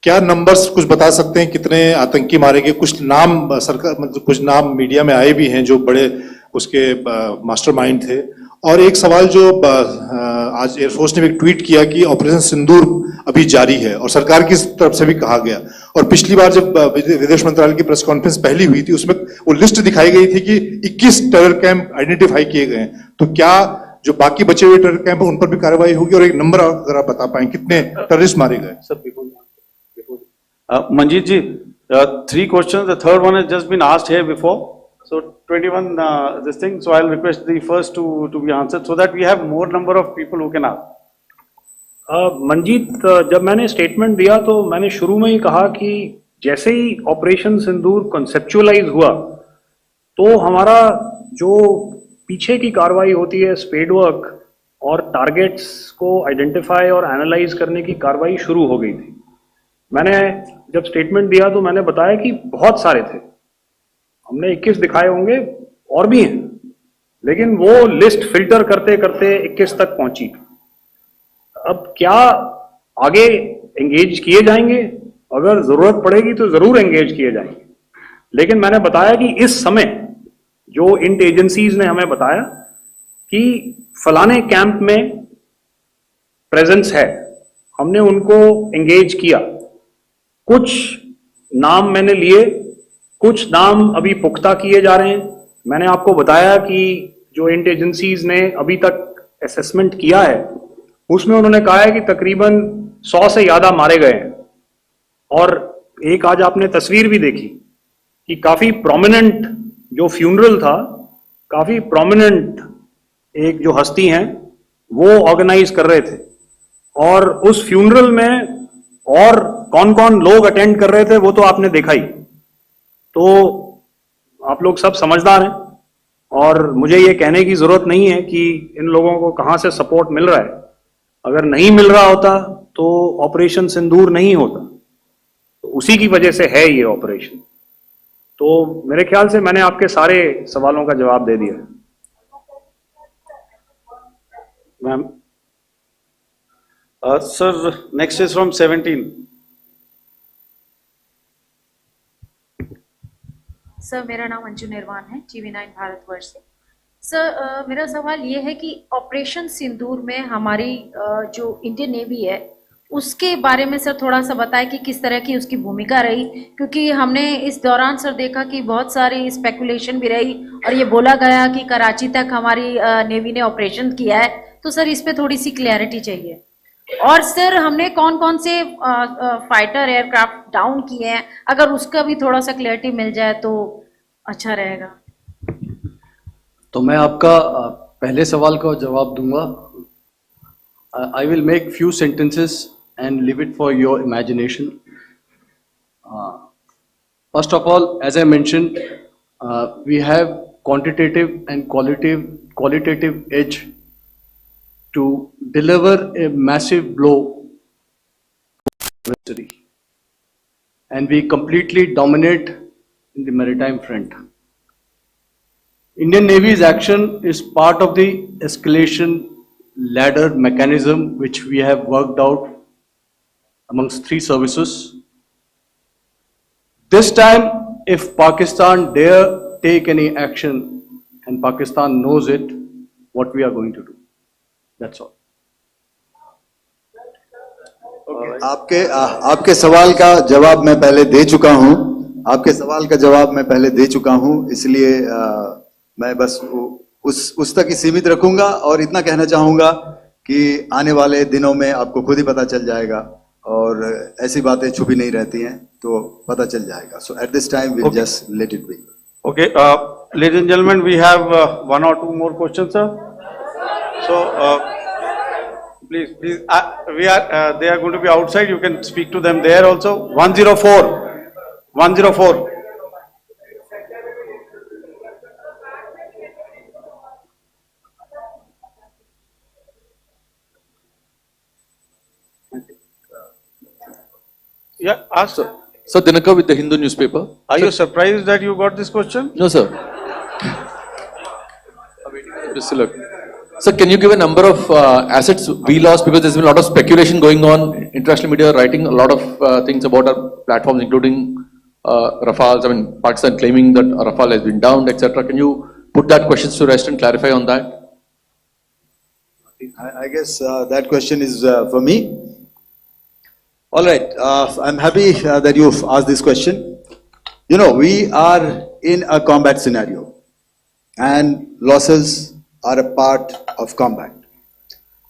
क्या नंबर्स कुछ बता सकते हैं कितने आतंकी मारे गए? कुछ नाम सरकार, मतलब कुछ नाम मीडिया में आए भी हैं जो बड़े उसके मास्टरमाइंड थे। और एक सवाल जो आज एयरफोर्स ने भी ट्वीट किया कि ऑपरेशन सिंदूर अभी जारी है और सरकार की तरफ से भी कहा गया। और पिछली बार जब विदेश मंत्रालय की प्रेस कॉन्फ्रेंस पहली हुई थी उसमें वो लिस्ट दिखाई गई थी कि 21 टेरर कैंप आइडेंटिफाई किए गए हैं। तो क्या जो बाकी बचे हुए टेरर कैंप उन पर भी कार्रवाई होगी? और एक नंबर अगर आप बता पाएं कितने टेररिस्ट मारे गए? Manjeet ji, 3 questions. The third one has just been asked here before. So 21 this thing. So I'll request the first to be answered so that we have more number of people who can ask. Manjeet, जब मैंने statement दिया तो मैंने शुरू में ही कहा कि जैसे ही ऑपरेशन सिंदूर कॉन्सेप्चुअलाइज हुआ तो हमारा जो पीछे की कार्रवाई होती है, स्पेड वर्क और टारगेट्स को आइडेंटिफाई और एनालाइज करने की कार्रवाई शुरू हो गई थी। मैंने जब स्टेटमेंट दिया तो मैंने बताया कि बहुत सारे थे, हमने 21 दिखाए होंगे और भी हैं, लेकिन वो लिस्ट फिल्टर करते करते 21 तक पहुंची। अब क्या आगे एंगेज किए जाएंगे? अगर जरूरत पड़ेगी तो जरूर एंगेज किए जाएंगे, लेकिन मैंने बताया कि इस समय जो इंट एजेंसीज ने हमें बताया कि फलाने कैंप में प्रेजेंस है, हमने उनको एंगेज किया। कुछ नाम मैंने लिए, कुछ नाम अभी पुख्ता किए जा रहे हैं। मैंने आपको बताया कि जो इंट एजेंसीज ने अभी तक असेसमेंट किया है उसमें उन्होंने कहा है कि तकरीबन 100 से ज्यादा मारे गए हैं। और एक आज आपने तस्वीर भी देखी कि काफी प्रोमिनेंट जो फ्यूनरल था, काफी प्रोमिनेंट एक जो हस्ती हैं वो ऑर्गेनाइज कर रहे थे, और उस फ्यूनरल में और कौन कौन लोग अटेंड कर रहे थे वो तो आपने देखा ही। तो आप लोग सब समझदार हैं और मुझे ये कहने की जरूरत नहीं है कि इन लोगों को कहां से सपोर्ट मिल रहा है। अगर नहीं मिल रहा होता तो ऑपरेशन सिंदूर नहीं होता, तो उसी की वजह से है ये ऑपरेशन। तो मेरे ख्याल से मैंने आपके सारे सवालों का जवाब दे दिया है। Ma'am. Sir, next is from 17. Sir, मेरा नाम अंजू निर्वाण है, TV9 भारतवर्ष से। सर, मेरा सवाल ये है कि ऑपरेशन सिंदूर में हमारी जो इंडियन नेवी है उसके बारे में सर थोड़ा सा बताएं कि किस तरह की उसकी भूमिका रही, क्योंकि हमने इस दौरान सर देखा कि बहुत सारी स्पेकुलेशन भी रही और ये बोला गया कि कराची तक हमारी नेवी ने ऑपरेशन किया है। तो सर इस पे थोड़ी सी क्लैरिटी चाहिए। और सर हमने कौन कौन से फाइटर एयरक्राफ्ट डाउन किए हैं, अगर उसका भी थोड़ा सा क्लैरिटी मिल जाए तो अच्छा रहेगा। तो मैं आपका पहले सवाल का जवाब दूंगा। I will make few sentences and leave it for your imagination. First of all, as I mentioned, we have quantitative and qualitative edge to deliver a massive blow to adversary, and we completely dominate in the maritime front. Indian Navy's action is part of the escalation ladder mechanism which we have worked out amongst 3 services. This time, if Pakistan dare take any action, and Pakistan knows it, what we are going to do. That's all. आपके सवाल का जवाब मैं पहले दे चुका हूं। आपके सवाल का जवाब मैं पहले दे चुका हूं, इसलिए मैं बस उस तक ही सीमित रखूंगा और इतना कहना चाहूंगा कि आने वाले दिनों में आपको खुद ही पता चल जाएगा और ऐसी बातें छुपी नहीं रहती हैं, तो पता चल जाएगा। So at this time we'll just let it be. Okay, ladies and gentlemen, we have 1 or 2 more questions, sir. So, please, they are going to be outside. You can speak to them there also. 104. 104. Yeah, ask. Sir, Dinakar with the Hindu newspaper. Are you surprised that you got this question? No, sir. Sir, can you give a number of assets we lost, because there's been a lot of speculation going on, international media writing a lot of things about our platforms, including Rafales. I mean, Pakistan claiming that Rafale has been downed, etc. Can you put that question to rest and clarify on that? I guess that question is for me. All right, I'm happy that you've asked this question. You know, we are in a combat scenario, and losses are a part of combat.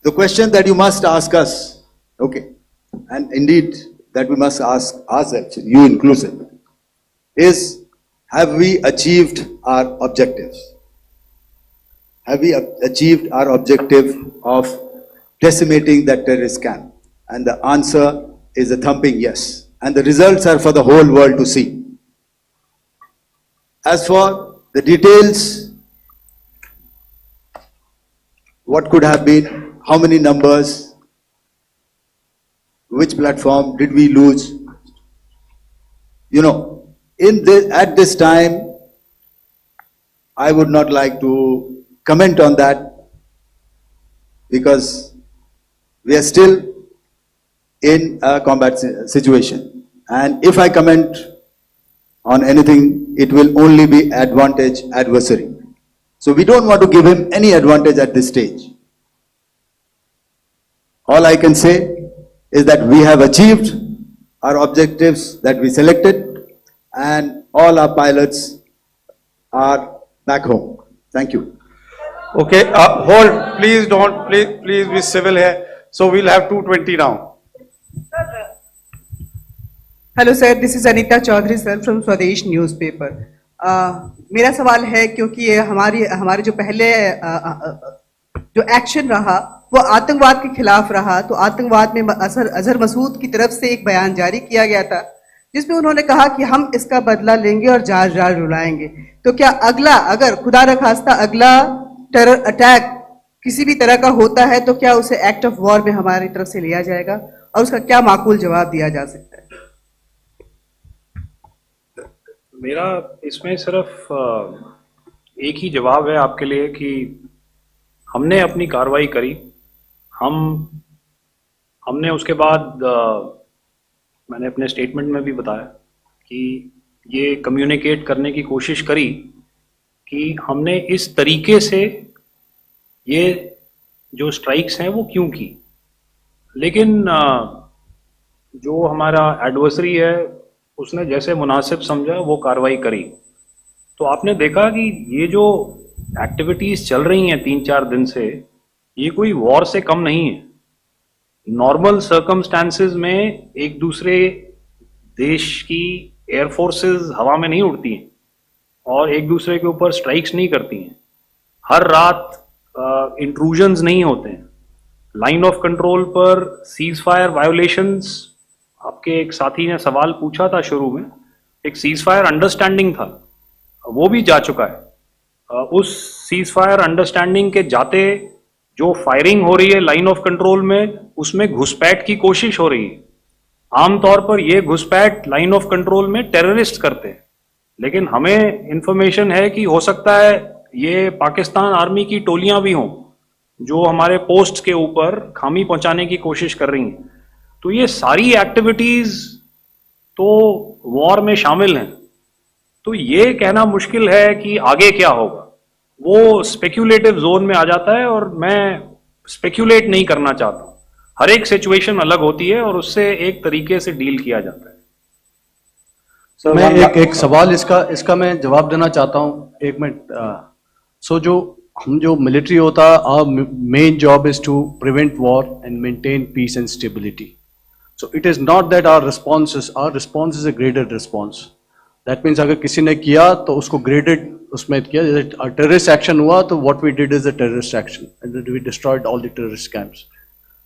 The question that you must ask us, okay, and indeed that we must ask ourselves, you inclusive, is, have we achieved our objectives? Have we achieved our objective of decimating that terrorist camp? And the answer is a thumping yes. And the results are for the whole world to see. As for the details, what could have been, how many numbers, which platform did we lose? You know, at this time, I would not like to comment on that, because we are still in a combat situation. And if I comment on anything, it will only be advantage adversary. So we don't want to give him any advantage at this stage. All I can say is that we have achieved our objectives that we selected, and all our pilots are back home. Thank you. Okay, hold. Please don't. Please be civil here. So we'll have 220 now. Hello sir, this is Anita Chaudhary sir from Swadesh newspaper. मेरा सवाल है, क्योंकि ये हमारे जो पहले जो action रहा वो आतंकवाद के खिलाफ रहा, तो आतंकवाद में अजहर मसूद की तरफ से एक बयान जारी किया गया था जिसमें उन्होंने कहा कि हम इसका बदला लेंगे और जाल जाल रुलाएंगे। तो क्या अगला, अगर खुदा न खास्ता अगला टेरर अटैक किसी भी तरह का होता है, तो क्या उसे एक्ट ऑफ वॉर में हमारी तरफ से लिया जाएगा और उसका क्या माकूल जवाब दिया जा सकता है? मेरा इसमें सिर्फ एक ही जवाब है आपके लिए कि हमने अपनी कार्रवाई करी। हमने उसके बाद मैंने अपने स्टेटमेंट में भी बताया कि ये कम्युनिकेट करने की कोशिश करी कि हमने इस तरीके से ये जो स्ट्राइक्स हैं वो क्यों की। लेकिन जो हमारा एडवर्सरी है उसने जैसे मुनासिब समझा वो कार्रवाई करी। तो आपने देखा कि ये जो एक्टिविटीज चल रही हैं 3-4 दिन से, ये कोई वॉर से कम नहीं है। नॉर्मल सर्कमस्टांसेस में एक दूसरे देश की एयरफोर्सेस हवा में नहीं उड़ती हैं और एक दूसरे के ऊपर स्ट्राइक्स नहीं करती हैं। हर रात इंट्रूजन्स नहीं होते हैं। लाइन ऑफ कंट्रोल पर सीज फायर वायोलेशंस, आपके एक साथी ने सवाल पूछा था शुरू में, एक सीज फायर अंडरस्टैंडिंग था, वो भी जा चुका है। उस सीज फायर अंडरस्टैंडिंग के जाते जो फायरिंग हो रही है लाइन ऑफ कंट्रोल में, उसमें घुसपैठ की कोशिश हो रही है। आमतौर पर ये घुसपैठ लाइन ऑफ कंट्रोल में टेररिस्ट करते हैं, लेकिन हमें इंफॉर्मेशन है कि हो सकता है ये पाकिस्तान आर्मी की टोलियां भी हों जो हमारे पोस्ट के ऊपर खामी पहुंचाने की कोशिश कर रही हैं। तो ये सारी एक्टिविटीज तो वॉर में शामिल हैं। तो ये कहना मुश्किल है कि आगे क्या होगा, वो स्पेक्यूलेटिव जोन में आ जाता है और मैं स्पेक्यूलेट नहीं करना चाहता। हर एक सिचुएशन अलग होती है और उससे एक तरीके से डील किया जाता है। सर मैं एक सवाल इसका मैं जवाब देना चाहता हूँ, एक मिनट। सो जो मिलिट्री होता है, our main job is to prevent war and maintain peace and stability. So it is not that our response is a graded response. That means अगर किसी ने किया तो उसको graded उसमें किया, जैसे टेररिस्ट एक्शन हुआ तो what we did is a terrorist action and we destroyed all the terrorist camps.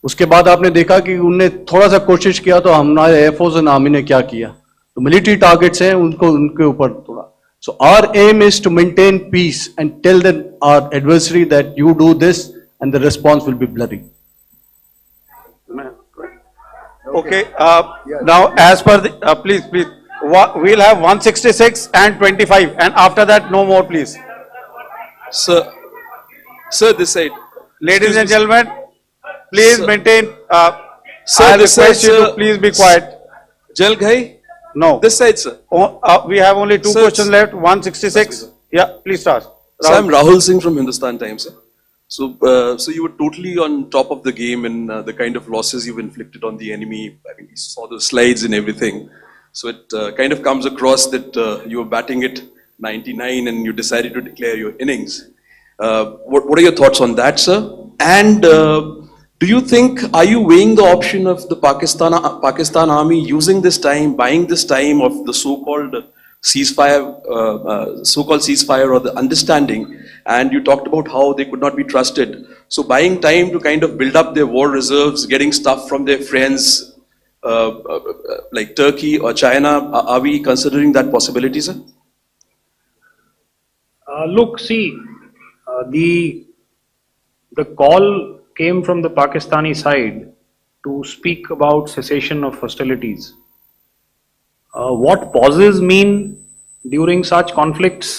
उसके बाद आपने देखा कि उनने थोड़ा सा कोशिश किया तो हमारे एयरफोर्स एंड आर्मी ने क्या किया, तो मिलिट्री टारगेट्स हैं उनको उनके ऊपर थोड़ा। So our aim is to maintain peace and tell the our adversary that you do this and the response will be blurry. Okay, now as per the, please, we'll have 166 and 25 and after that no more please. Sir, this side. Ladies and gentlemen, please Sir. maintain, Sir, I this side, request you to sir. please be quiet. Jal Ghai? No. This side, sir. We have only two Sir, questions left, 166. Yeah, please start. So I'm Rahul Singh from Hindustan Times, sir. So you were totally on top of the game in the kind of losses you've inflicted on the enemy. I mean, we saw the slides and everything. So it kind of comes across that you were batting it 99 and you decided to declare your innings. What are your thoughts on that, sir? And do you think, are you weighing the option of the Pakistan army using this time, buying this time of the so-called ceasefire, or the understanding, and you talked about how they could not be trusted. So buying time to kind of build up their war reserves, getting stuff from their friends like Turkey or China, are we considering that possibility, sir? Look, see, the call came from the Pakistani side to speak about cessation of hostilities. What pauses mean during such conflicts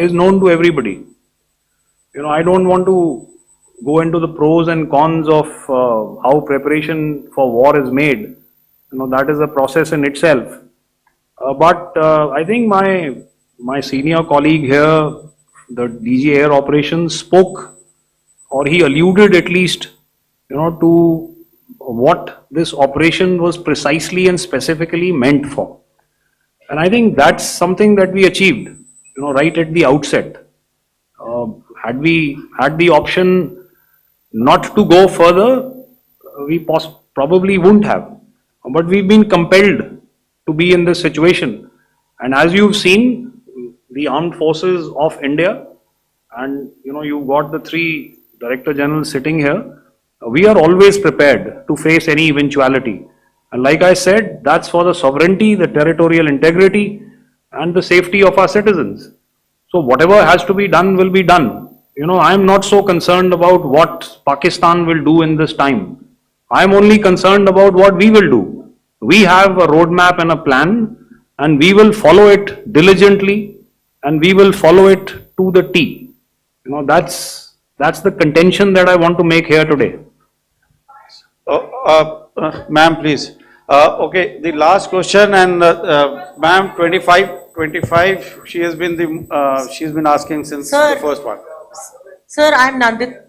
is known to everybody. You know, I don't want to go into the pros and cons of how preparation for war is made. You know, that is a process in itself. But I think my senior colleague here, the DG Air Operations, spoke, or he alluded at least, you know, to what this operation was precisely and specifically meant for. And I think that's something that we achieved, you know, right at the outset. Had we had the option not to go further, we probably wouldn't have. But we've been compelled to be in this situation. And as you've seen, the armed forces of India, and you know, you've got the three Director Generals sitting here, we are always prepared to face any eventuality. And like I said, that's for the sovereignty, the territorial integrity, and the safety of our citizens. So whatever has to be done will be done. You know, I'm not so concerned about what Pakistan will do in this time. I'm only concerned about what we will do. We have a roadmap and a plan, and we will follow it diligently, and we will follow it to the T. You know, that's the contention that I want to make here today. Ma'am, please. Okay, the last question, and ma'am, 25, she's been asking since Sir. the first one. Sir, I'm Nandita.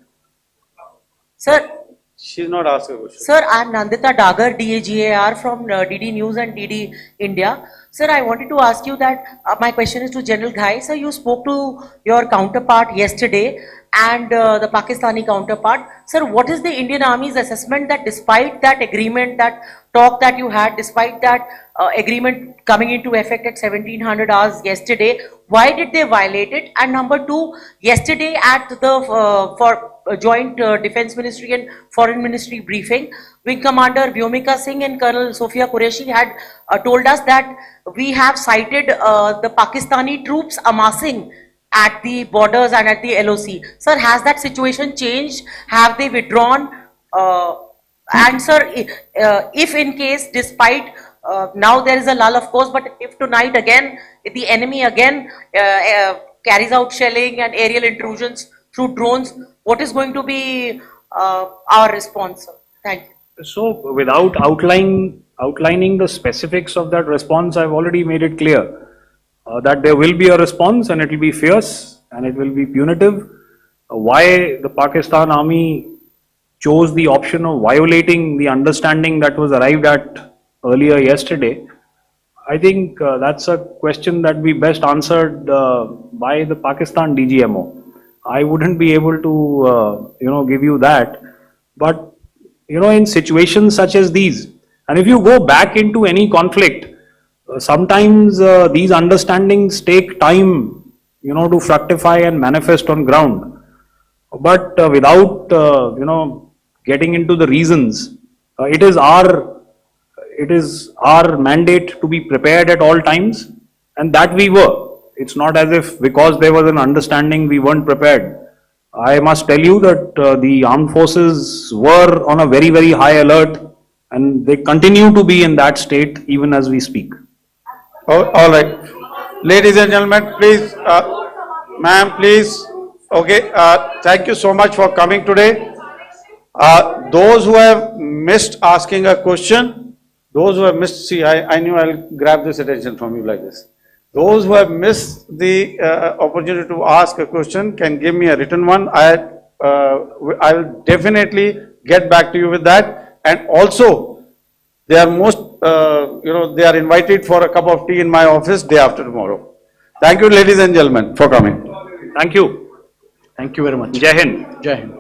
Sir. She's not asking a question. Sir, I'm Nandita Dagar, DAGAR from DD News and DD India. Sir, I wanted to ask you that my question is to General Ghai. Sir, you spoke to your counterpart yesterday and the Pakistani counterpart. Sir, what is the Indian Army's assessment that despite that agreement, that talk that you had, despite that agreement coming into effect at 1700 hours yesterday, why did they violate it? And number two, yesterday at the joint Defense Ministry and Foreign Ministry briefing, Wing Commander Vyomika Singh and Colonel Sophia Qureshi had told us that we have cited the Pakistani troops amassing at the borders and at the LOC. Sir, has that situation changed? Have they withdrawn? And sir, if in case, despite now there is a lull, of course, but if tonight again, if the enemy again carries out shelling and aerial intrusions through drones, what is going to be our response, sir? Thank you. So, without outlining the specifics of that response, I've already made it clear that there will be a response, and it will be fierce and it will be punitive. Why the Pakistan Army chose the option of violating the understanding that was arrived at earlier yesterday, I think that's a question that we best answered by the Pakistan DGMO. I wouldn't be able to, give you that. But, in situations such as these, and if you go back into any conflict, sometimes these understandings take time, to fructify and manifest on ground. But without, getting into the reasons, it is our mandate to be prepared at all times, and that we were. It's not as if because there was an understanding we weren't prepared. I must tell you that the armed forces were on a very, very high alert, and they continue to be in that state even as we speak. All right. Ladies and gentlemen, please, ma'am, please. Okay, thank you so much for coming today. Those who have missed asking a question, those who have missed, see, I knew I'll grab this attention from you like this. Those who have missed the opportunity to ask a question can give me a written one. I will definitely get back to you with that. And also, they are they are invited for a cup of tea in my office day after tomorrow. Thank you, ladies and gentlemen, for coming. Thank you. Thank you very much. Jai Hind. Jai Hind.